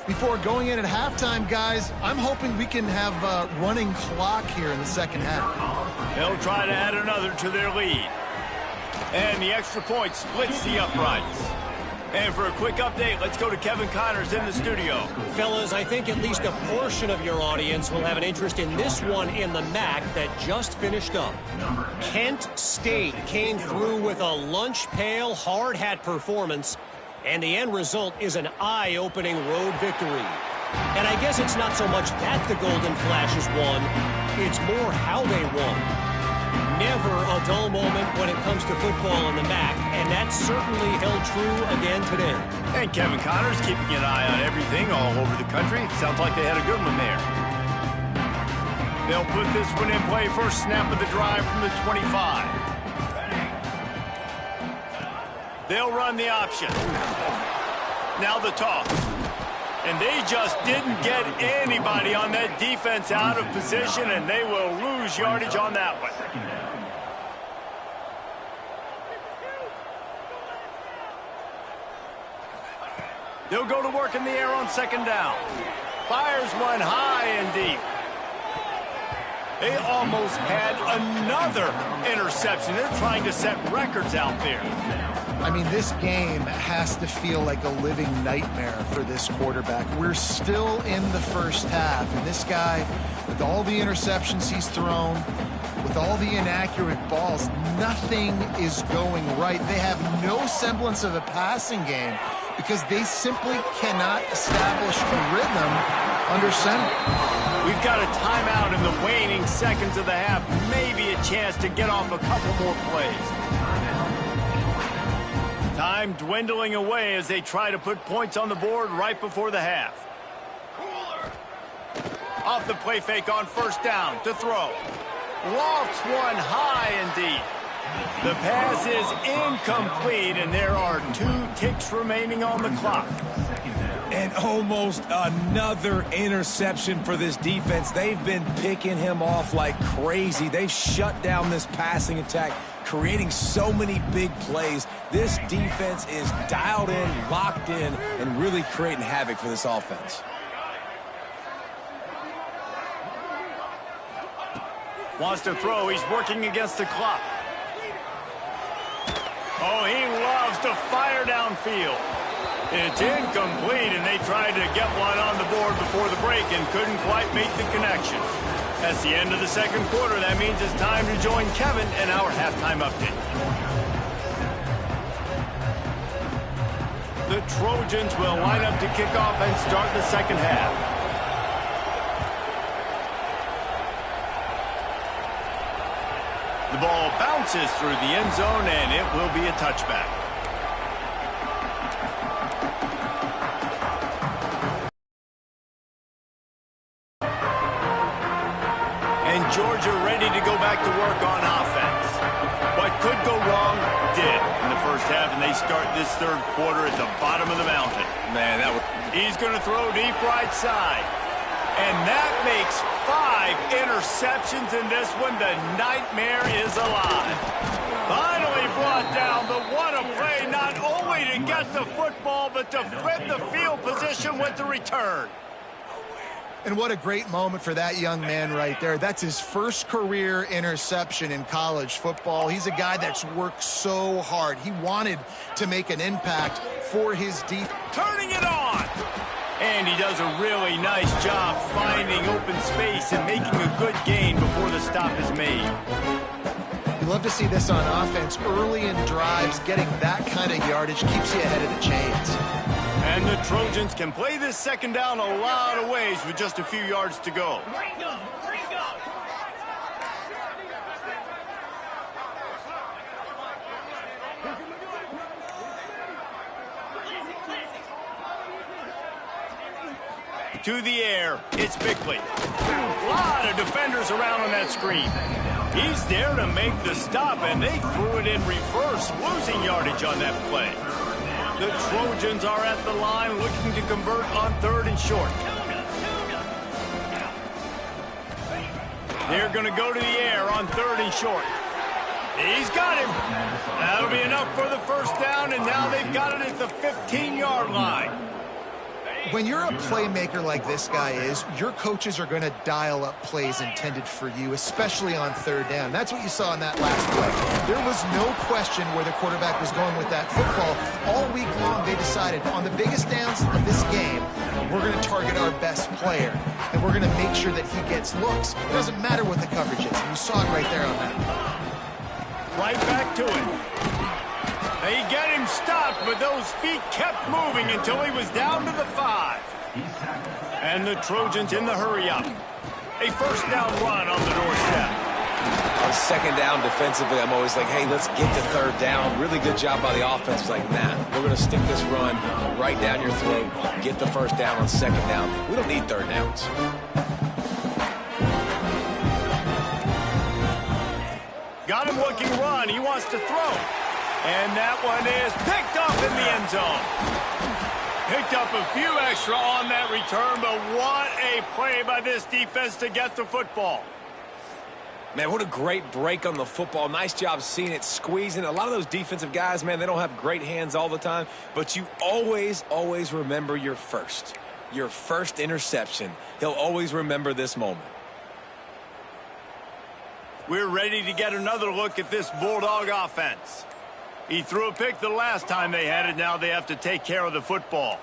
before going in at halftime, guys. I'm hoping we can have a running clock here in the second half. They'll try to add another to their lead. And the extra point splits the uprights. And for a quick update, let's go to Kevin Connors in the studio. Fellas, I think at least a portion of your audience will have an interest in this one in the MAC that just finished up. Kent State came through with a lunch pail hard hat performance, and the end result is an eye-opening road victory. And I guess it's not so much that the Golden Flashes won, it's more how they won. Never a dull moment when it comes to football in the MAC, and that certainly held true again today. And Kevin Connors keeping an eye on everything all over the country. Sounds like they had a good one there. They'll put this one in play. First snap of the drive from the 25. They'll run the option. Now the toss. And they just didn't get anybody on that defense out of position, and they will lose yardage on that one. They'll go to work in the air on second down. Fires one high and deep. They almost had another interception. They're trying to set records out there. I mean, this game has to feel like a living nightmare for this quarterback. We're still in the first half, and this guy, with all the interceptions he's thrown, with all the inaccurate balls, nothing is going right. They have no semblance of a passing game because they simply cannot establish a rhythm under center. We've got a timeout in the waning seconds of the half. Maybe a chance to get off a couple more plays. Time dwindling away as they try to put points on the board right before the half. Off the play fake on first down to throw. Lofts one high and deep. The pass is incomplete, and there are 2 ticks remaining on the clock. And almost another interception for this defense. They've been picking him off like crazy. They've shut down this passing attack, creating so many big plays. This defense is dialed in, locked in, and really creating havoc for this offense. Wants to throw. He's working against the clock. Oh, he loves to fire downfield. It's incomplete, and they tried to get one on the board before the break and couldn't quite make the connection. That's the end of the second quarter. That means it's time to join Kevin in our halftime update. The Trojans will line up to kick off and start the second half. The ball bounces through the end zone, and it will be a touchback. And Georgia ready to go back to work on offense. What could go wrong did in the first half, and they start this third quarter at the bottom of the mountain. Man, He's going to throw deep right side. And that makes 5 interceptions in this one. The nightmare is alive. Finally brought down, but what a play, not only to get the football, but to flip the field position with the return. And what a great moment for that young man right there. That's his first career interception in college football. He's a guy that's worked so hard. He wanted to make an impact for his defense. Turning it on. And he does a really nice job finding open space and making a good gain before the stop is made. You love to see this on offense. Early in drives, getting that kind of yardage keeps you ahead of the chains. And the Trojans can play this second down a lot of ways with just a few yards to go. To the air, it's Bickley. A lot of defenders around on that screen. He's there to make the stop, and they threw it in reverse, losing yardage on that play. The Trojans are at the line looking to convert on 3rd and short. They're going to go to the air on 3rd and short. He's got him. That'll be enough for the first down, and now they've got it at the 15-yard line. When you're a playmaker like this guy is, your coaches are going to dial up plays intended for you, especially on 3rd down. That's what you saw in that last play. There was no question where the quarterback was going with that football. All week long, they decided on the biggest downs of this game, we're going to target our best player, and we're going to make sure that he gets looks. It doesn't matter what the coverage is, and you saw it right there on that. Right back to it. They get him stopped, but those feet kept moving until he was down to the 5. And the Trojans in the hurry-up. A first down run on the doorstep. On 2nd down defensively, I'm always like, hey, let's get to 3rd down. Really good job by the offense. It's like, nah, we're going to stick this run right down your throat, get the first down on 2nd down. We don't need 3rd downs. Got him looking run. He wants to throw. And that one is picked up in the end zone. Picked up a few extra on that return, but what a play by this defense to get the football. Man, what a great break on the football. Nice job seeing it, squeezing. A lot of those defensive guys, man, they don't have great hands all the time, but you always, always remember your first interception. He'll always remember this moment. We're ready to get another look at this Bulldog offense. He threw a pick the last time they had it. Now they have to take care of the football.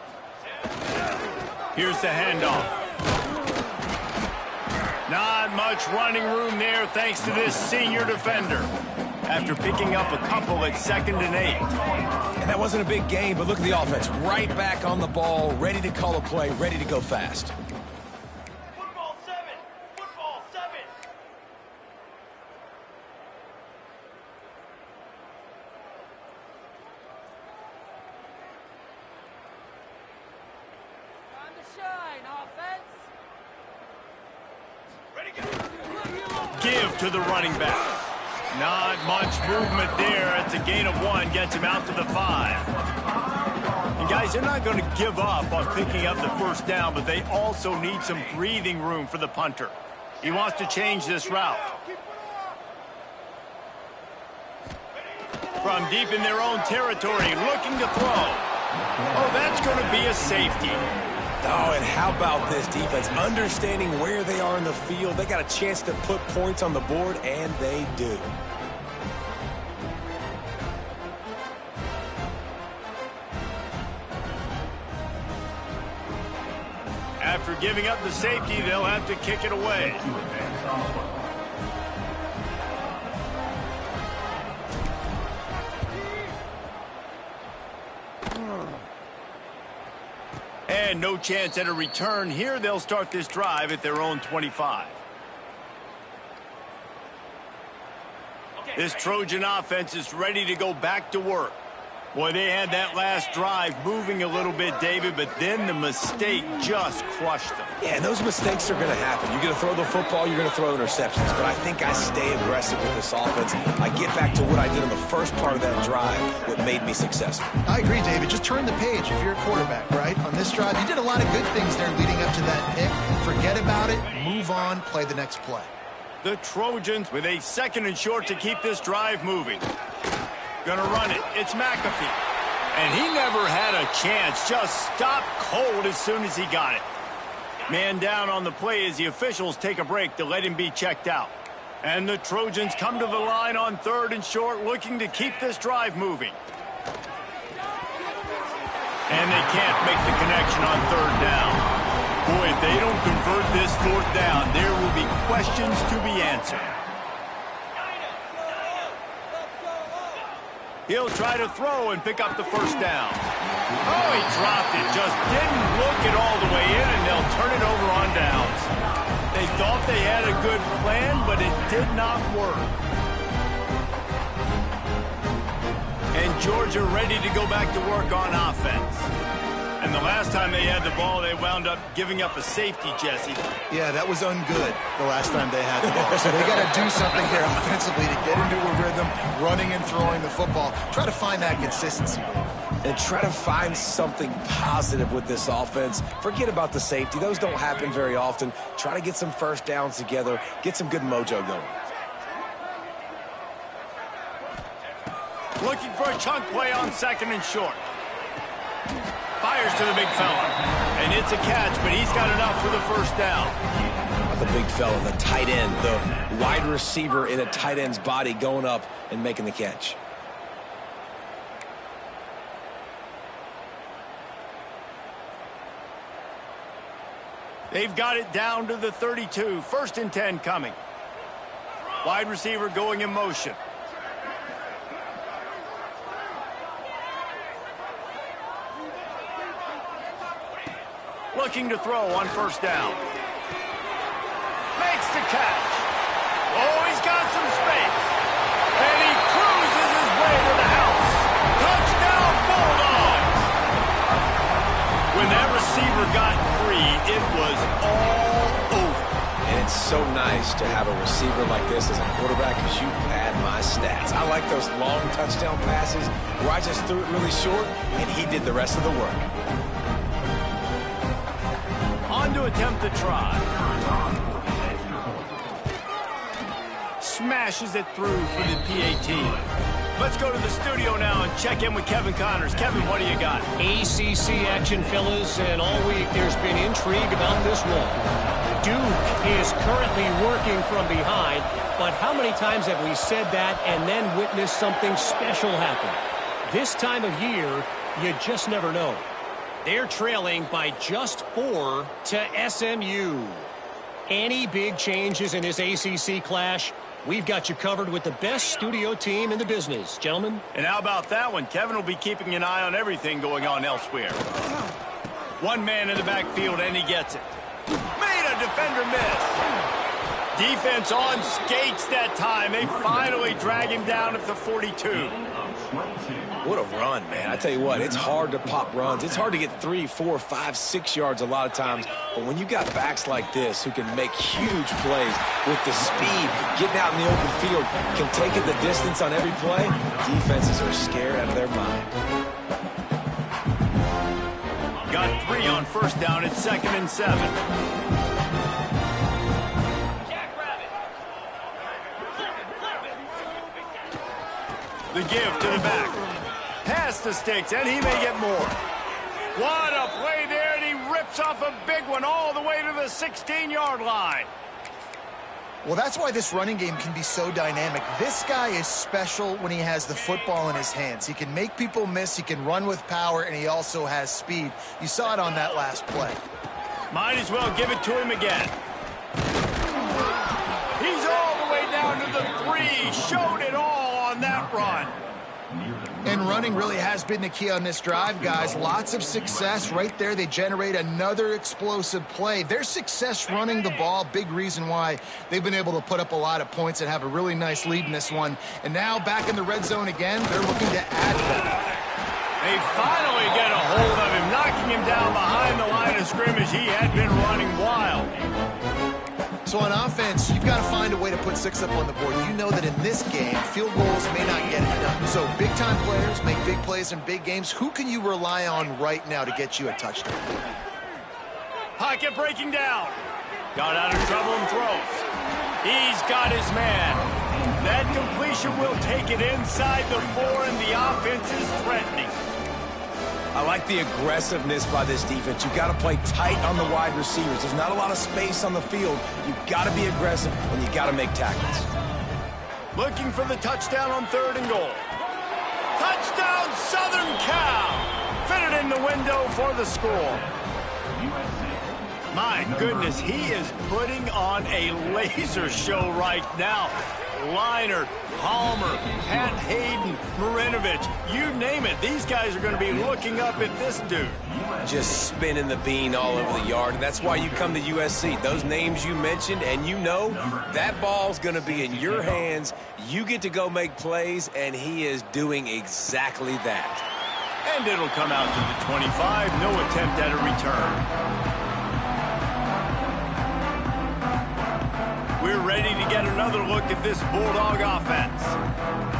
Here's the handoff. Not much running room there thanks to this senior defender. After picking up a couple at 2nd and 8. And that wasn't a big gain, but look at the offense. Right back on the ball, ready to call a play, ready to go fast. Football 7. Football 7. Give to the running back. Not much movement there. It's a gain of 1. Gets him out to the 5. And guys, they're not going to give up on picking up the first down, but they also need some breathing room for the punter. He wants to change this route. From deep in their own territory, looking to throw. Oh, that's going to be a safety. Oh, and how about this defense? Understanding where they are in the field. They got a chance to put points on the board, and they do. After giving up the safety, they'll have to kick it away. And no chance at a return here. They'll start this drive at their own 25. This Trojan offense is ready to go back to work. Boy, they had that last drive moving a little bit, David, but then the mistake just crushed them. Yeah, and those mistakes are going to happen. You're going to throw the football, you're going to throw interceptions. But I think I stay aggressive with this offense. I get back to what I did in the first part of that drive, what made me successful. I agree, David. Just turn the page if you're a quarterback, right? On this drive, you did a lot of good things there leading up to that pick. Forget about it, move on, play the next play. The Trojans with a 2nd and short to keep this drive moving. Gonna run it. It's McAfee. And he never had a chance. Just stopped cold as soon as he got it. Man down on the play as the officials take a break to let him be checked out. And the Trojans come to the line on 3rd and short, looking to keep this drive moving. And they can't make the connection on 3rd down. Boy, if they don't convert this 4th down, there will be questions to be answered. He'll try to throw and pick up the first down. Oh, he dropped it. Just didn't look it all the way in, and they'll turn it over on downs. They thought they had a good plan, but it did not work. And Georgia ready to go back to work on offense. And the last time they had the ball, they wound up giving up a safety, Jesse. Yeah, that was ungood the last time they had the ball. So they got to do something here offensively to get into a rhythm, running and throwing the football. Try to find that consistency. and try to find something positive with this offense. Forget about the safety. Those don't happen very often. Try to get some first downs together, get some good mojo going. Looking for a chunk play on 2nd and short. Fires to the big fella. And it's a catch, but he's got enough for the first down. The big fella, the tight end, the wide receiver in a tight end's body going up and making the catch. They've got it down to the 32. 1st and 10 coming. Wide receiver going in motion. Looking to throw on 1st down. Makes the catch. Oh, he's got some space. And he cruises his way to the house. Touchdown, Bulldogs! When that receiver got free, it was all over. And it's so nice to have a receiver like this as a quarterback because you pad my stats. I like those long touchdown passes where I just threw it really short and he did the rest of the work. On to attempt to try. Smashes it through for the PAT. Let's go to the studio now and check in with Kevin Connors. Kevin, what do you got? ACC action, fellas, and all week there's been intrigue about this one. Duke is currently working from behind, but how many times have we said that and then witnessed something special happen? This time of year, you just never know. They're trailing by just 4 to SMU. Any big changes in this ACC clash? We've got you covered with the best studio team in the business, gentlemen. And how about that one? Kevin will be keeping an eye on everything going on elsewhere. One man in the backfield, and he gets it. Made a defender miss. Defense on skates that time. They finally drag him down at the 42. What a run, man. I tell you what, it's hard to pop runs. It's hard to get 3, 4, 5, 6 yards a lot of times. But when you got backs like this who can make huge plays with the speed, getting out in the open field, can take it the distance on every play, defenses are scared out of their mind. Got 3 on 1st down at 2nd and 7. The give to the back. Past the sticks, and he may get more. What a play there, and he rips off a big one all the way to the 16-yard line. Well, that's why this running game can be so dynamic. This guy is special when he has the football in his hands. He can make people miss, he can run with power, and he also has speed. You saw it on that last play. Might as well give it to him again. He's all the way down to the 3. Showed it all on that run. And running really has been the key on this drive, guys. Lots of success right there. They generate another explosive play. Their success running the ball, big reason why they've been able to put up a lot of points and have a really nice lead in this one. And now back in the red zone again, they're looking to add that. They finally get a hold of him, knocking him down behind the line of scrimmage. He had been running wild. So on offense, you've got to find a way to put 6 up on the board. You know that in this game, field goals may not get it done. So big-time players make big plays in big games. Who can you rely on right now to get you a touchdown? Pocket breaking down. Got out of trouble and throws. He's got his man. That completion will take it inside the 4, and the offense is threatening. I like the aggressiveness by this defense. You've got to play tight on the wide receivers. There's not a lot of space on the field. You've got to be aggressive, and you've got to make tackles. Looking for the touchdown on 3rd and goal. Touchdown, Southern Cal! Fitted in the window for the score. My goodness, he is putting on a laser show right now. Leinart, Palmer, Pat Hayden, Marinovich, you name it. These guys are going to be looking up at this dude. Just spinning the bean all over the yard, and that's why you come to USC. Those names you mentioned, and you know that ball's going to be in your hands. You get to go make plays, and he is doing exactly that. And it'll come out to the 25. No attempt at a return. We're ready ready to get another look at this Bulldog offense.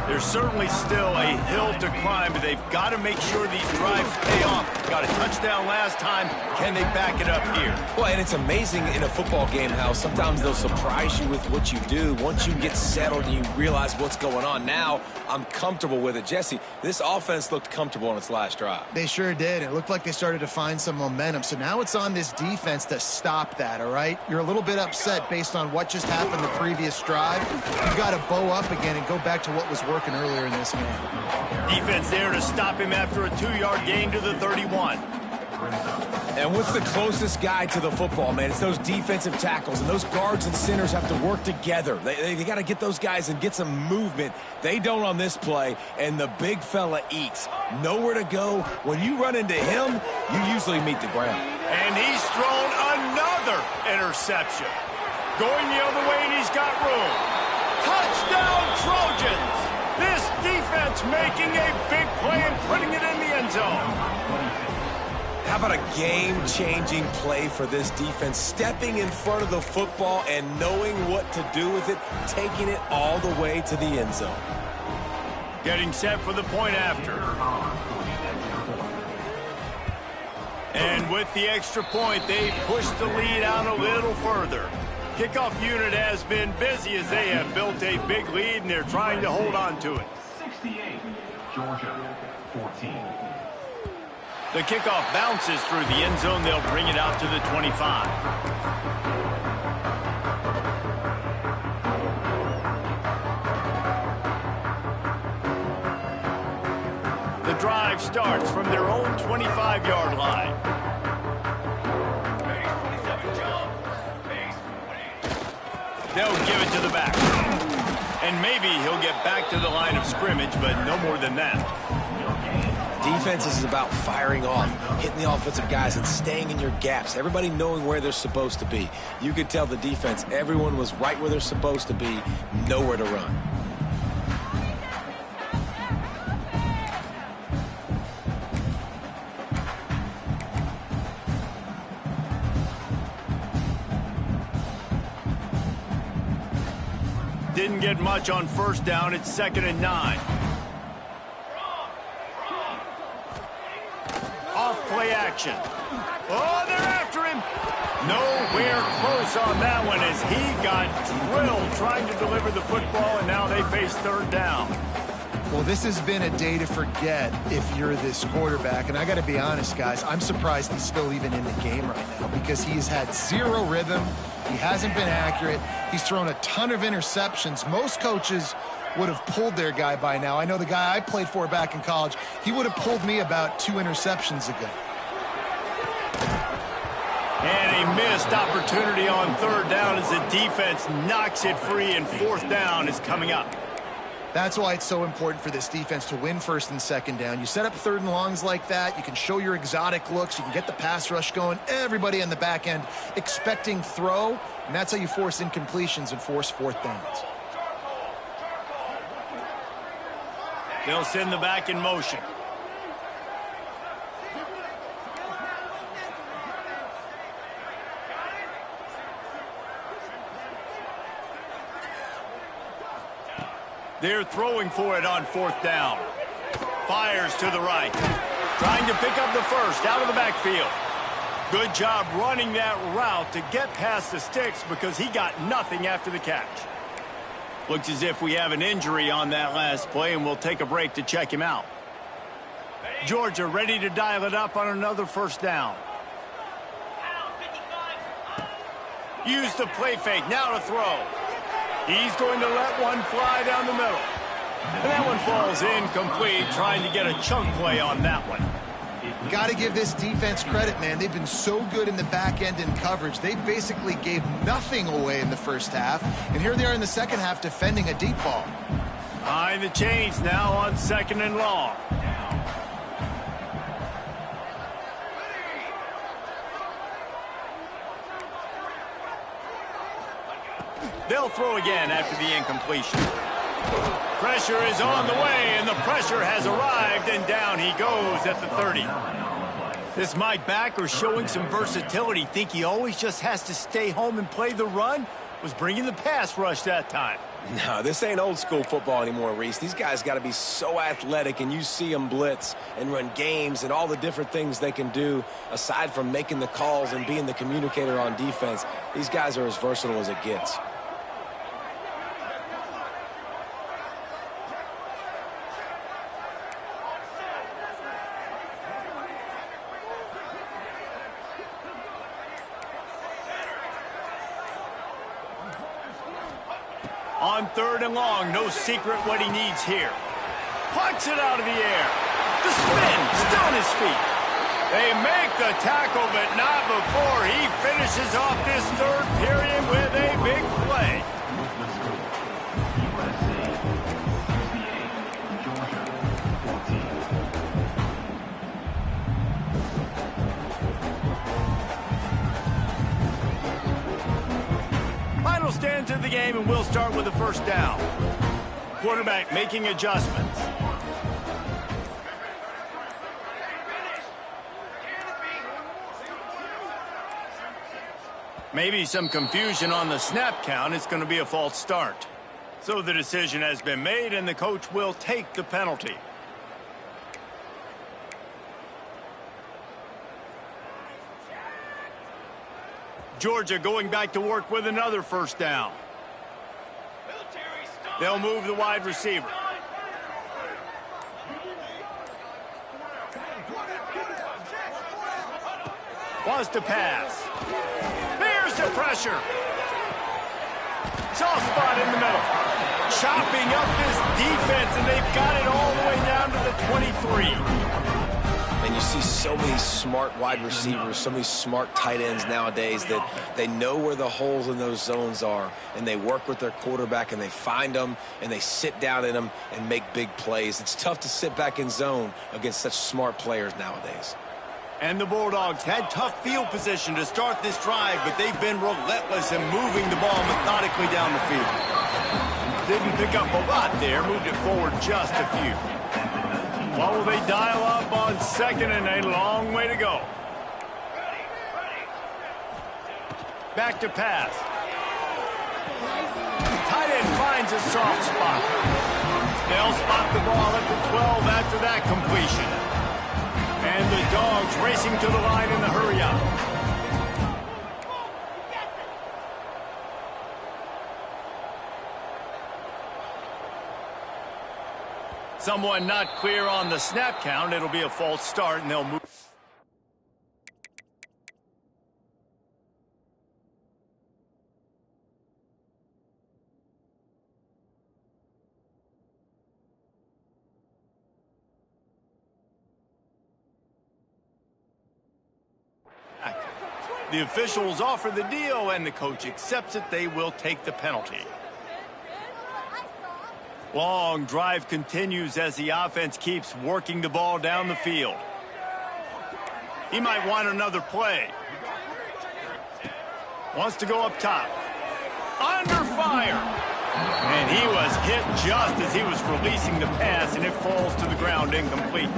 There's certainly still a hill to climb, but they've got to make sure these drives pay off. Got a touchdown last time. Can they back it up here? Well, and it's amazing in a football game how sometimes they'll surprise you with what you do. Once you get settled and you realize what's going on, now I'm comfortable with it. Jesse, this offense looked comfortable on its last drive. They sure did. It looked like they started to find some momentum. So now it's on this defense to stop that, all right? You're a little bit upset based on what just happened the previous drive. You've got to bow up again and go back to what was working earlier in this game. Defense there to stop him after a 2-yard gain to the 31. And what's the closest guy to the football, man? It's those defensive tackles, and those guards and centers have to work together. They got to get those guys and get some movement. They don't on this play, and the big fella eats. Nowhere to go. When you run into him, you usually meet the ground. And he's thrown another interception. Going the other way, and he's got room. Touchdown, Trojans! This defense making a big play and putting it in the end zone. How about a game-changing play for this defense? Stepping in front of the football and knowing what to do with it, taking it all the way to the end zone. Getting set for the point after. And with the extra point, they push the lead out a little further. Kickoff unit has been busy as they have built a big lead, and they're trying to hold on to it. 68, Georgia, 14. The kickoff bounces through the end zone. They'll bring it out to the 25. The drive starts from their own 25-yard line. They'll give it to the back. And maybe he'll get back to the line of scrimmage, but no more than that. Defense is about firing off, hitting the offensive guys, and staying in your gaps. Everybody knowing where they're supposed to be. You could tell the defense, everyone was right where they're supposed to be, nowhere to run. Didn't get much on first down. It's 2nd and 9. Off-play action. Oh, they're after him. Nowhere close on that one as he got drilled trying to deliver the football, and now they face 3rd down. Well, this has been a day to forget if you're this quarterback. And I got to be honest, guys, I'm surprised he's still even in the game right now because he's had zero rhythm. He hasn't been accurate. He's thrown a ton of interceptions. Most coaches would have pulled their guy by now. I know the guy I played for back in college, he would have pulled me about 2 interceptions ago. And a missed opportunity on 3rd down as the defense knocks it free, and 4th down is coming up. That's why it's so important for this defense to win 1st and 2nd down. You set up 3rd and longs like that, you can show your exotic looks, you can get the pass rush going, everybody on the back end expecting throw, and that's how you force incompletions and force 4th downs. They'll send the back in motion. They're throwing for it on 4th down. Fires to the right. Trying to pick up the first out of the backfield. Good job running that route to get past the sticks because he got nothing after the catch. Looks as if we have an injury on that last play, and we'll take a break to check him out. Georgia ready to dial it up on another 1st down. Use the play fake. Now to throw. He's going to let one fly down the middle. And that one falls incomplete, trying to get a chunk play on that one. Got to give this defense credit, man. They've been so good in the back end in coverage. They basically gave nothing away in the 1st half. And here they are in the 2nd half defending a deep ball. Behind the chains now on 2nd and long. They'll throw again after the incompletion. Pressure is on the way, and the pressure has arrived, and down he goes at the 30. This Mike backer showing some versatility. Think he always just has to stay home and play the run? was bringing the pass rush that time. No, this ain't old school football anymore, Reese. These guys got to be so athletic, and you see them blitz and run games and all the different things they can do aside from making the calls and being the communicator on defense. These guys are as versatile as it gets. On 3rd and long, no secret what he needs here. Punts it out of the air. The spin, still on his feet. They make the tackle, but not before he finishes off this 3rd period with a big play. Final stands of the game, and we'll start with the 1st down. Quarterback making adjustments. Maybe some confusion on the snap count. It's going to be a false start. So the decision has been made, and the coach will take the penalty. Georgia going back to work with another 1st down. They'll move the wide receiver. Wants to pass. There's the pressure. Soft spot in the middle. Chopping up this defense, and they've got it all the way down to the 23. And you see so many smart wide receivers, so many smart tight ends nowadays that they know where the holes in those zones are, and they work with their quarterback, and they find them, and they sit down in them and make big plays. It's tough to sit back in zone against such smart players nowadays. And the Bulldogs had tough field position to start this drive, but they've been relentless in moving the ball methodically down the field. Didn't pick up a lot there, moved it forward just a few. What will they dial up on 2nd and a long way to go? Back to pass. Tight end finds a soft spot. They'll spot the ball at the 12 after that completion. And the Dogs racing to the line in the hurry up. Someone not clear on the snap count. It'll be a false start, and they'll move. The officials offer the deal, and the coach accepts it. They will take the penalty. Long drive continues as the offense keeps working the ball down the field. He might want another play. Wants to go up top. Under fire. And he was hit just as he was releasing the pass, and it falls to the ground incomplete.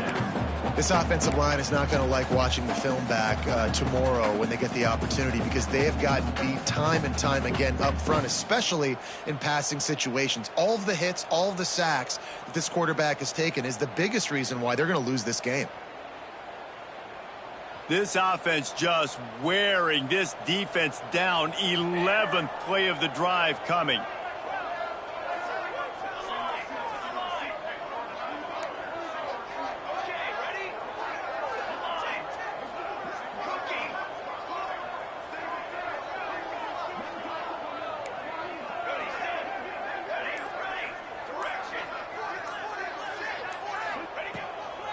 This offensive line is not going to like watching the film back tomorrow when they get the opportunity, because they have gotten beat time and time again up front, especially in passing situations. All of the hits, all of the sacks that this quarterback has taken is the biggest reason why they're going to lose this game. This offense just wearing this defense down. 11th play of the drive coming.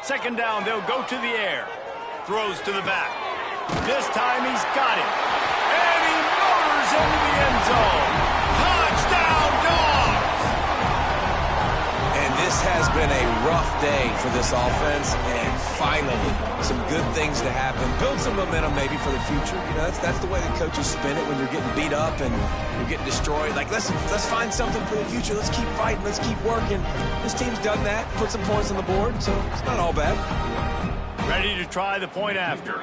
Second down, they'll go to the air. Throws to the back. This time he's got it. And he motors into the end zone. Touchdown, Dogs! And this has been a rough day for this offense, and finally some good things to happen. Build some momentum maybe for the future. You know, that's the way the coaches spin it when you're getting beat up and you're getting destroyed. Like, let's find something for the future. Let's keep fighting. Let's keep working. This team's done that. Put some points on the board, so it's not all bad. Ready to try the point after.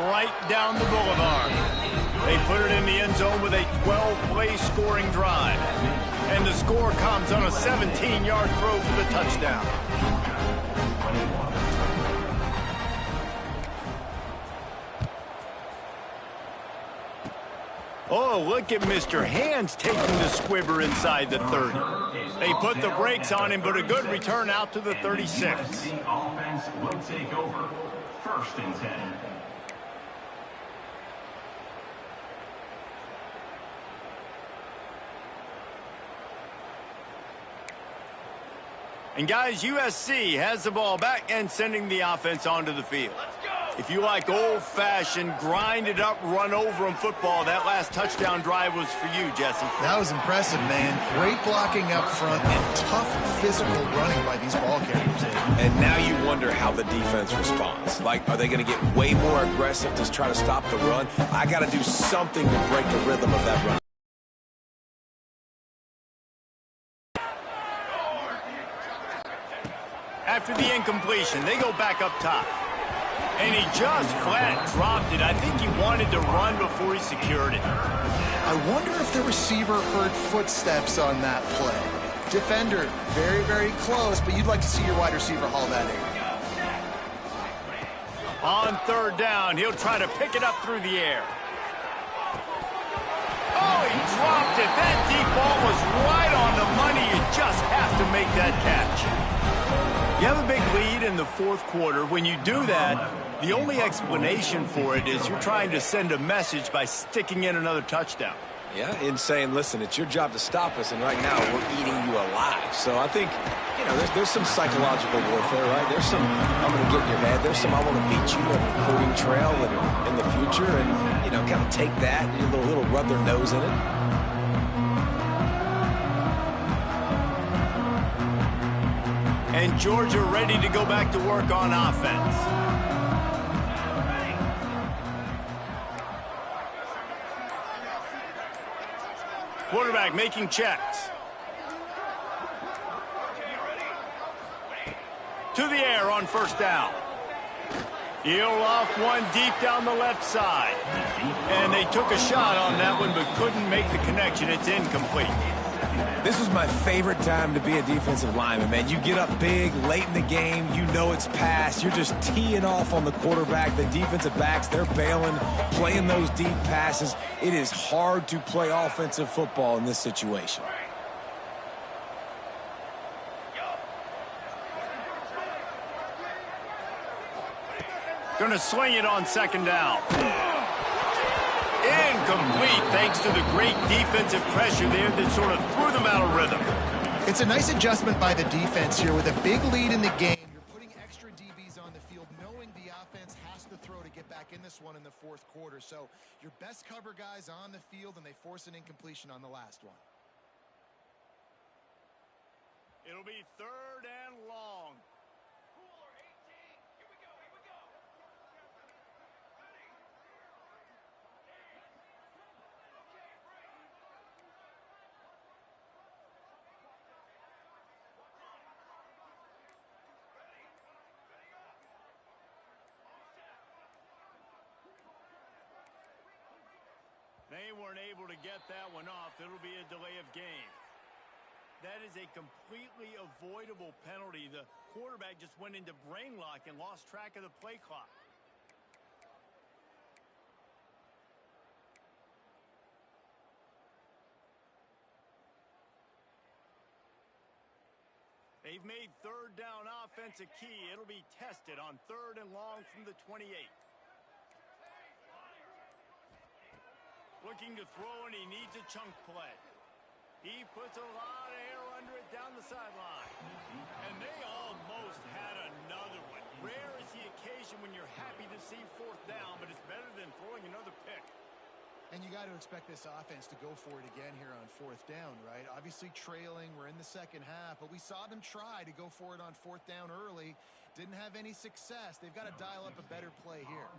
Right down the boulevard. They put it in the end zone with a 12-play scoring drive. And the score comes on a 17-yard throw for the touchdown. Oh, look at Mr. Hands taking the squibber inside the 30. They put the brakes on him, but a good return out to the 36. The offense will take over. 1st and 10. And guys, USC has the ball back and sending the offense onto the field. If you like old-fashioned, grind-it-up, run-over-'em football, that last touchdown drive was for you, Jesse. That was impressive, man. Great blocking up front and tough physical running by these ball carriers. And now you wonder how the defense responds. Like, are they going to get way more aggressive to try to stop the run? I got to do something to break the rhythm of that run. After the incompletion, they go back up top. And he just flat dropped it. I think he wanted to run before he secured it. I wonder if the receiver heard footsteps on that play. Defender, very, very close, but you'd like to see your wide receiver haul that in. On 3rd down, he'll try to pick it up through the air. Oh, he dropped it. That deep ball was right on the money. You just have to make that catch. You have a big lead in the 4th quarter. When you do that, the only explanation for it is you're trying to send a message by sticking in another touchdown. Yeah, in saying, listen, it's your job to stop us, and right now we're eating you alive. So I think, you know, there's some psychological warfare, right? There's some, I'm going to get in your head. There's some, I want to beat you on the recruiting trail in the future, and, you know, kind of take that, a little rub their nose in it. And Georgia ready to go back to work on offense. Quarterback making checks. To the air on 1st down. He'll off one deep down the left side. And they took a shot on that one but couldn't make the connection. It's incomplete. This is my favorite time to be a defensive lineman, man. You get up big, late in the game, you know it's past. You're just teeing off on the quarterback. The defensive backs, they're bailing, playing those deep passes. It is hard to play offensive football in this situation. Gonna swing it on 2nd down. Incomplete, thanks to the great defensive pressure there that sort of threw them out of rhythm. It's a nice adjustment by the defense here with a big lead in the game. You're putting extra DBs on the field, knowing the offense has to throw to get back in this one in the 4th quarter. So your best cover guys on the field, and they force an incompletion on the last one. It'll be 3rd and long. They weren't able to get that one off. It'll be a delay of game. That is a completely avoidable penalty. The quarterback just went into brain lock and lost track of the play clock. They've made 3rd down offense a key. It'll be tested on 3rd and long from the 28. Looking to throw, and he needs a chunk play. He puts a lot of air under it down the sideline. And they almost had another one. Rare is the occasion when you're happy to see 4th down, but it's better than throwing another pick. And you got to expect this offense to go for it again here on 4th down, right? Obviously trailing, we're in the 2nd half, but we saw them try to go for it on 4th down early. Didn't have any success. They've got to dial up a better play here.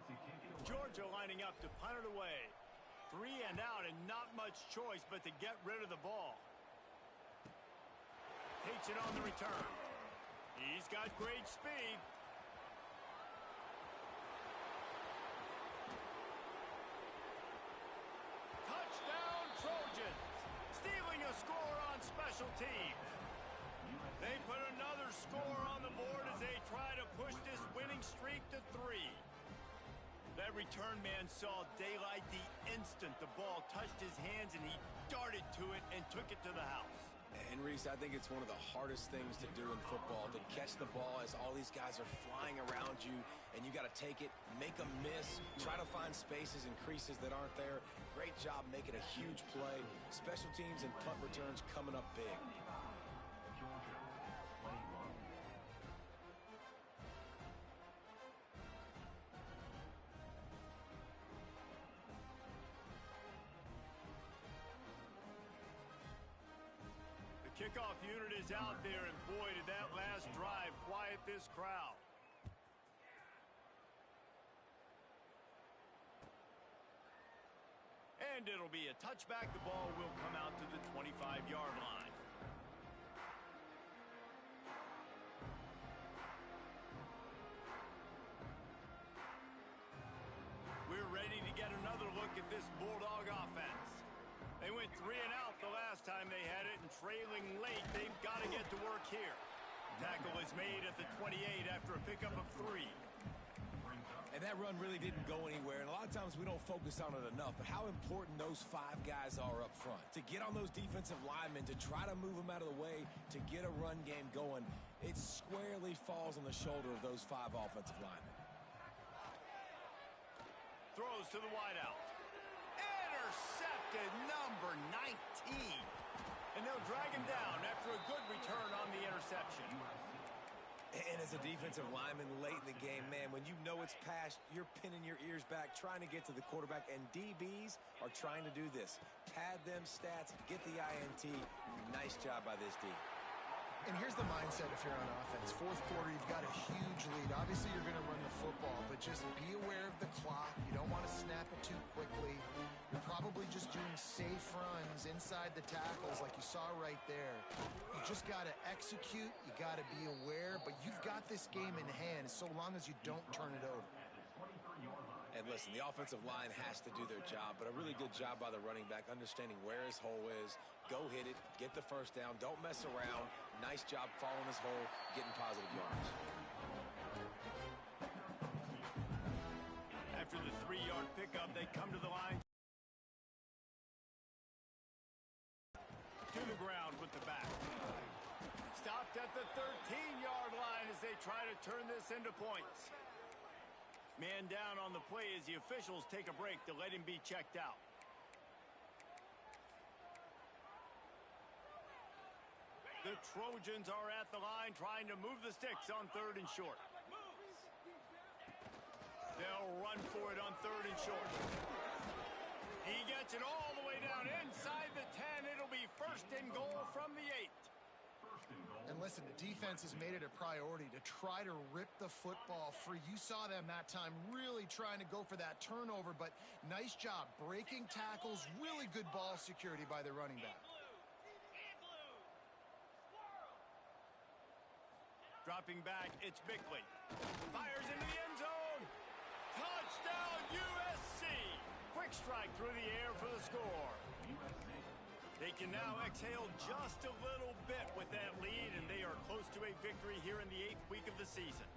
Georgia lining up to punt it away. 3 and out, and not much choice but to get rid of the ball. Takes it on the return. He's got great speed. special teams. They put another score on the board as they try to push this winning streak to 3. That return man saw daylight the instant the ball touched his hands, and he darted to it and took it to the house. And Reese, I think it's one of the hardest things to do in football, to catch the ball as all these guys are flying around you, and you got to take it, make them miss, try to find spaces and creases that aren't there. Great job making a huge play. Special teams and punt returns coming up big. Georgia, 21. Kickoff unit is out there, and boy, did that last drive quiet this crowd. And it'll be a touchback. The ball will come out to the 25-yard line. We're ready to get another look at this Bulldog offense. They went 3 and out the last time they had it, and trailing late, they've got to get to work here. Tackle is made at the 28 after a pickup of 3. And that run really didn't go anywhere, and a lot of times we don't focus on it enough, but how important those 5 guys are up front. To get on those defensive linemen, to try to move them out of the way, to get a run game going, it squarely falls on the shoulder of those 5 offensive linemen. Throws to the wideout. Intercepted, number 19. And they'll drag him down after a good return on the interception. And as a defensive lineman late in the game, man, when you know it's past, you're pinning your ears back, trying to get to the quarterback, and DBs are trying to do this. Pad them stats, get the INT. Nice job by this D. And here's the mindset if you're on offense. Fourth quarter, you've got a huge lead. Obviously, you're going to run the football, but just be aware of the clock. You don't want to snap it too quickly. You're probably just doing safe runs inside the tackles like you saw right there. You just got to execute. You got to be aware, but you've got this game in hand so long as you don't turn it over. And listen, the offensive line has to do their job, but a really good job by the running back, understanding where his hole is. Go hit it, get the first down, don't mess around. Nice job following his hole, getting positive yards. After the 3-yard pickup, they come to the line. To the ground with the back. Stopped at the 13-yard line as they try to turn this into points. Man down on the play as the officials take a break to let him be checked out. The Trojans are at the line trying to move the sticks on 3rd and short. They'll run for it on 3rd and short. He gets it all the way down inside the 10. It'll be 1st and goal from the 8. And listen, the defense has made it a priority to try to rip the football free. You saw them that time really trying to go for that turnover, but nice job breaking tackles. Really good ball security by the running back. Dropping back, it's Bickley. Fires into the end zone. Touchdown, USC. Quick strike through the air for the score. They can now exhale just a little bit with that lead, and they are close to a victory here in the 8th week of the season.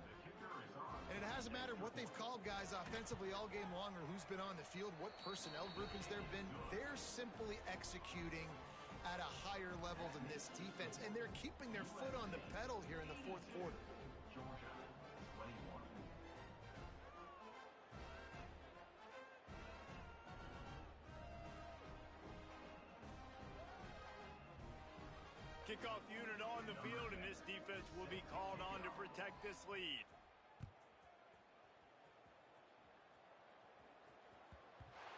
And it hasn't mattered what they've called guys offensively all game long or who's been on the field, what personnel groupings there have been. They're simply executing at a higher level than this defense, and they're keeping their foot on the pedal here in the 4th quarter. Georgia, 21. Kickoff unit on the field, and this defense will be called on to protect this lead.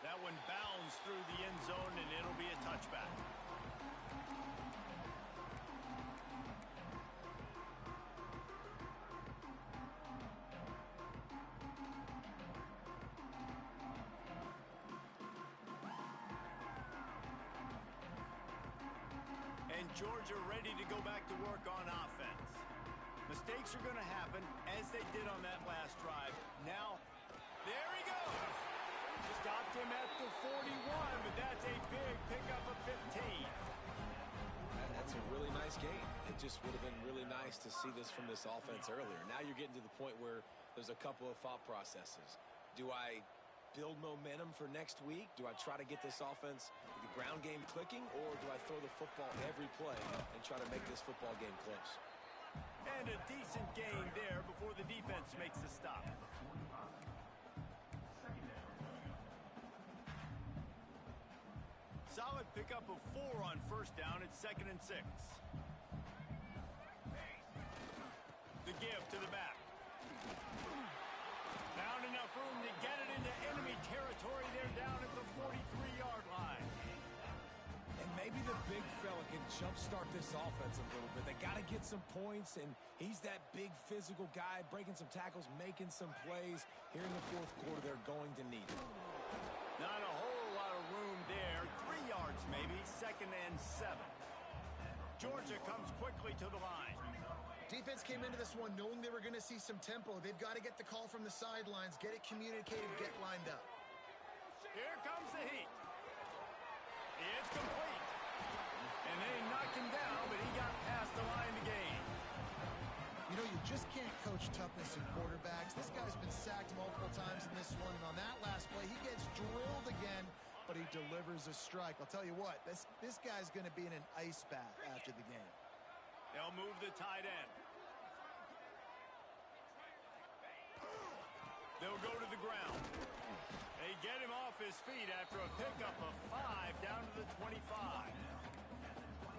That one bounds through the end zone, and it'll be a touchback. And Georgia ready to go back to work on offense. Mistakes are going to happen, as they did on that last drive. Now, there he goes. Stopped him at the 41, but that's a big pickup of 15. That's a really it just would have been really nice to see this from this offense earlier. Now you're getting to the point where there's a couple of thought processes. Do I build momentum for next week? Do I try to get this offense, the ground game clicking, or do I throw the football every play and try to make this football game close? And a decent gain there before the defense makes the stop. Solid pickup of 4 on first down. It's 2nd and 6. The give to the back. Found enough room to get it into enemy territory. They're down at the 43-yard line. And maybe the big fella can jumpstart this offense a little bit. They got to get some points, and he's that big physical guy, breaking some tackles, making some plays. Here in the fourth quarter, they're going to need it. Not a whole lot of room there. 3 yards maybe, 2nd and 7. Georgia comes quickly to the line. Defense came into this one knowing they were going to see some tempo. They've got to get the call from the sidelines, get it communicated, get lined up. Here comes the heat. It's complete. And they knocked him down, but he got past the line to gain. You know, you just can't coach toughness in quarterbacks. This guy's been sacked multiple times in this one, and on that last play, he gets drilled again, but he delivers a strike. I'll tell you what, this guy's going to be in an ice bath after the game. They'll move the tight end. They'll go to the ground. They get him off his feet after a pickup of 5 down to the 25.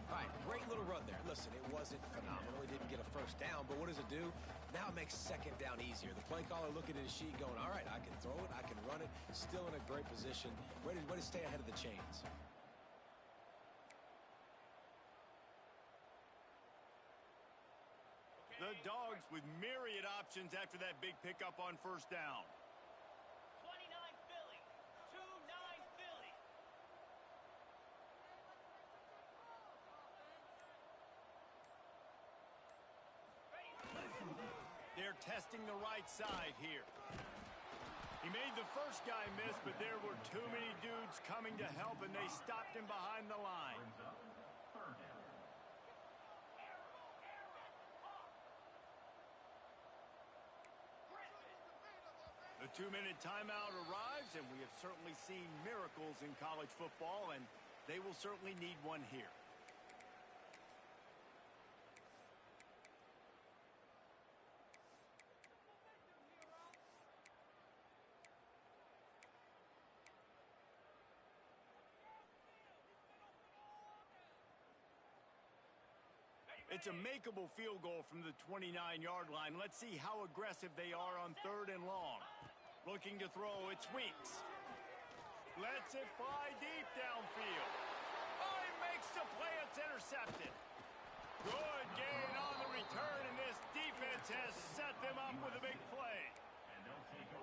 All right, great little run there. Listen, it wasn't phenomenal. He didn't get a first down, but what does it do? Now it makes 2nd down easier. The play caller looking at his sheet going, all right, I can throw it, I can run it. Still in a great position. Way to stay ahead of the chains. The Dogs with myriad options after that big pickup on first down. 29 Philly, 2-9 Philly. They're testing the right side here. He made the first guy miss, but there were too many dudes coming to help, and they stopped him behind the line. The 2-minute timeout arrives, and we have certainly seen miracles in college football, and they will certainly need one here. It's a makeable field goal from the 29-yard line. Let's see how aggressive they are on 3rd and long. Looking to throw, it's Weeks. Lets it fly deep downfield. Oh, he makes the play, it's intercepted. Good gain on the return, and this defense has set them up with a big play.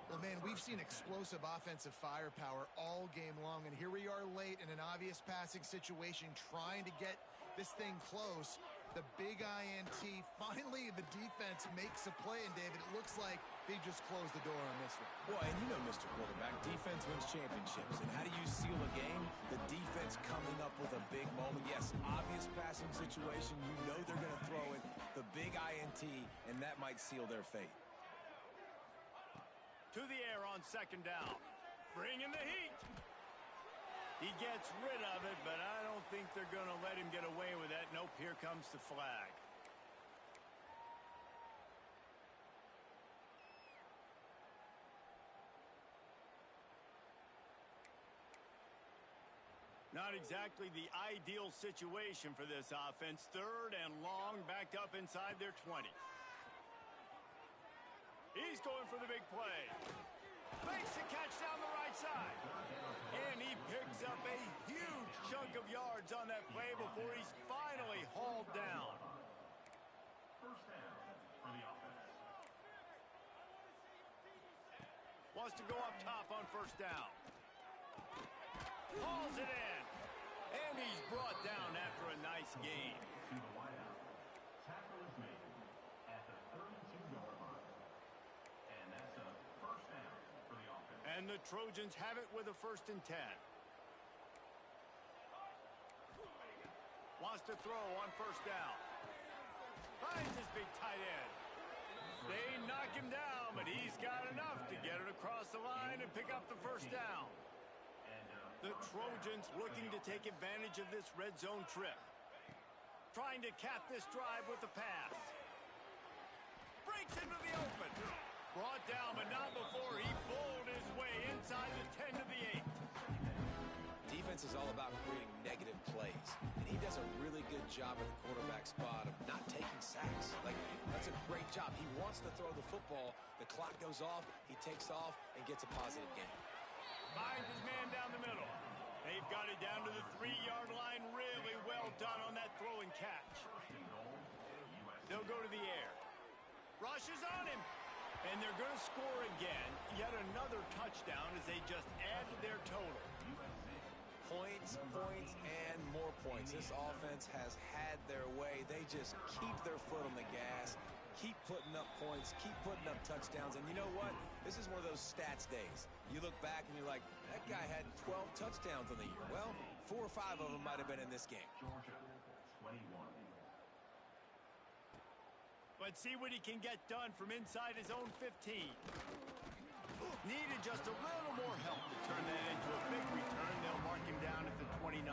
Well, man, we've seen explosive offensive firepower all game long, and here we are late in an obvious passing situation trying to get this thing close. The big INT, finally the defense makes a play, and David, it looks like they just closed the door on this one. Well, and you know, Mr. Quarterback, defense wins championships. And how do you seal a game? The defense coming up with a big moment. Yes, obvious passing situation. You know they're going to throw it. The big INT, and that might seal their fate. To the air on 2nd down. Bring in the heat. He gets rid of it, but I don't think they're going to let him get away with that. Nope, here comes the flag. Not exactly the ideal situation for this offense. 3rd and long, backed up inside their 20. He's going for the big play. Makes the catch down the right side. And he picks up a huge chunk of yards on that play before he's finally hauled down. First down for the offense. Wants to go up top on first down. Hauls it in. And he's brought down after a nice gain. To the wideout. Tackle is made at the 32-yard line. And that's a first down for the offense. And the Trojans have it with a 1st and 10. Wants to throw on first down. finds his big tight end. They knock him down, but he's got enough to get it across the line and pick up the first down. The Trojans looking to take advantage of this red zone trip. Trying to cap this drive with the pass. Breaks into the open. Brought down, but not before he bowled his way inside the 10 to the 8. Defense is all about creating negative plays, and he does a really good job at the quarterback spot of not taking sacks. Like, that's a great job. He wants to throw the football. The clock goes off, he takes off, and gets a positive gain. Finds his man down the middle. They've got it down to the 3-yard line. Really well done on that throw and catch. They'll go to the air. Rushes on him. And they're going to score again. Yet another touchdown as they just add to their total. Points, points, and more points. This offense has had their way. They just keep their foot on the gas, keep putting up points, keep putting up touchdowns. And you know what? This is one of those stats days. You look back and you're like, that guy had 12 touchdowns on the year. Well, 4 or 5 of them might have been in this game. Georgia, 21. Let's see what he can get done from inside his own 15. Needed just a little more help to turn that into a big return. They'll mark him down at the 29.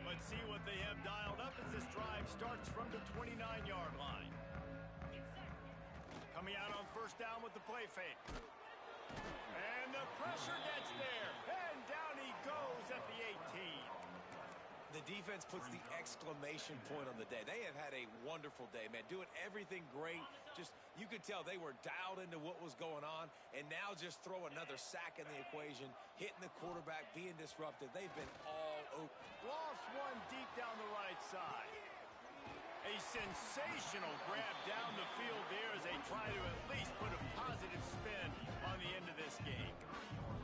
Let's see what they have dialed up as this drive starts from the 29-yard line. Coming out on first down with the play fake. And the pressure gets there. And down he goes at the 18. The defense puts the exclamation point on the day. They have had a wonderful day, man, doing everything great. Just, you could tell they were dialed into what was going on, and now just throw another sack in the equation, hitting the quarterback, being disruptive. They've been all over. Lost one deep down the right side. A sensational grab down the field there as they try to at least put a positive spin on the end of this game.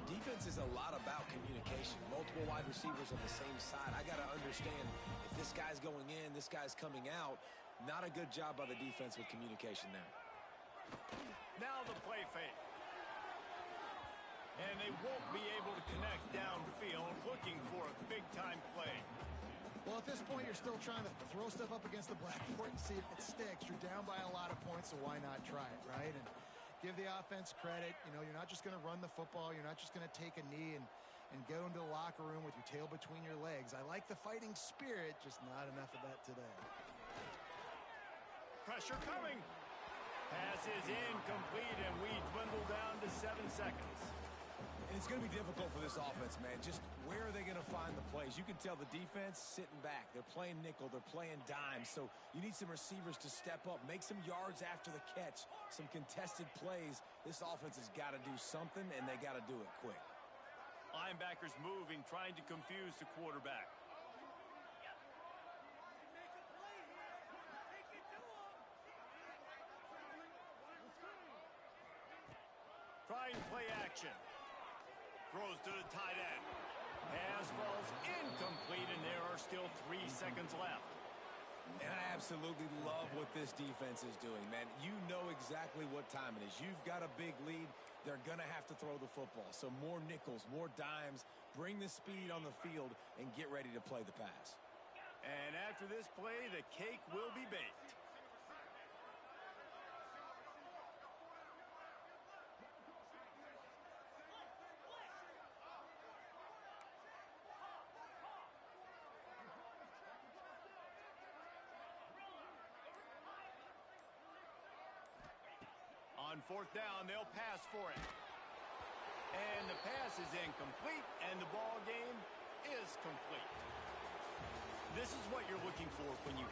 Defense is a lot about communication. Multiple wide receivers on the same side. I got to understand if this guy's going in, this guy's coming out. Not a good job by the defense with communication there. Now the play fake. And they won't be able to connect downfield, looking for a big-time play. Well, at this point, you're still trying to throw stuff up against the blackboard and see if it sticks. You're down by a lot of points, so why not try it, right? And give the offense credit. You know, you're not just going to run the football. You're not just going to take a knee and go into the locker room with your tail between your legs. I like the fighting spirit, just not enough of that today. Pressure coming. Pass is incomplete, and we dwindle down to 7 seconds. And it's going to be difficult for this offense, man. Just where are they going to find the plays? You can tell the defense sitting back. They're playing nickel. They're playing dime. So you need some receivers to step up, make some yards after the catch, some contested plays. This offense has got to do something, and they got to do it quick. Linebackers moving, trying to confuse the quarterback. Trying play action. Throws to the tight end. Pass falls incomplete, and there are still 3 seconds left. And I absolutely love what this defense is doing, man. You know exactly what time it is. You've got a big lead. They're going to have to throw the football. So more nickels, more dimes. Bring the speed on the field and get ready to play the pass. And after this play, the cake will be baked. On fourth down, they'll pass for it. And the pass is incomplete, and the ball game is complete. This is what you're looking for when you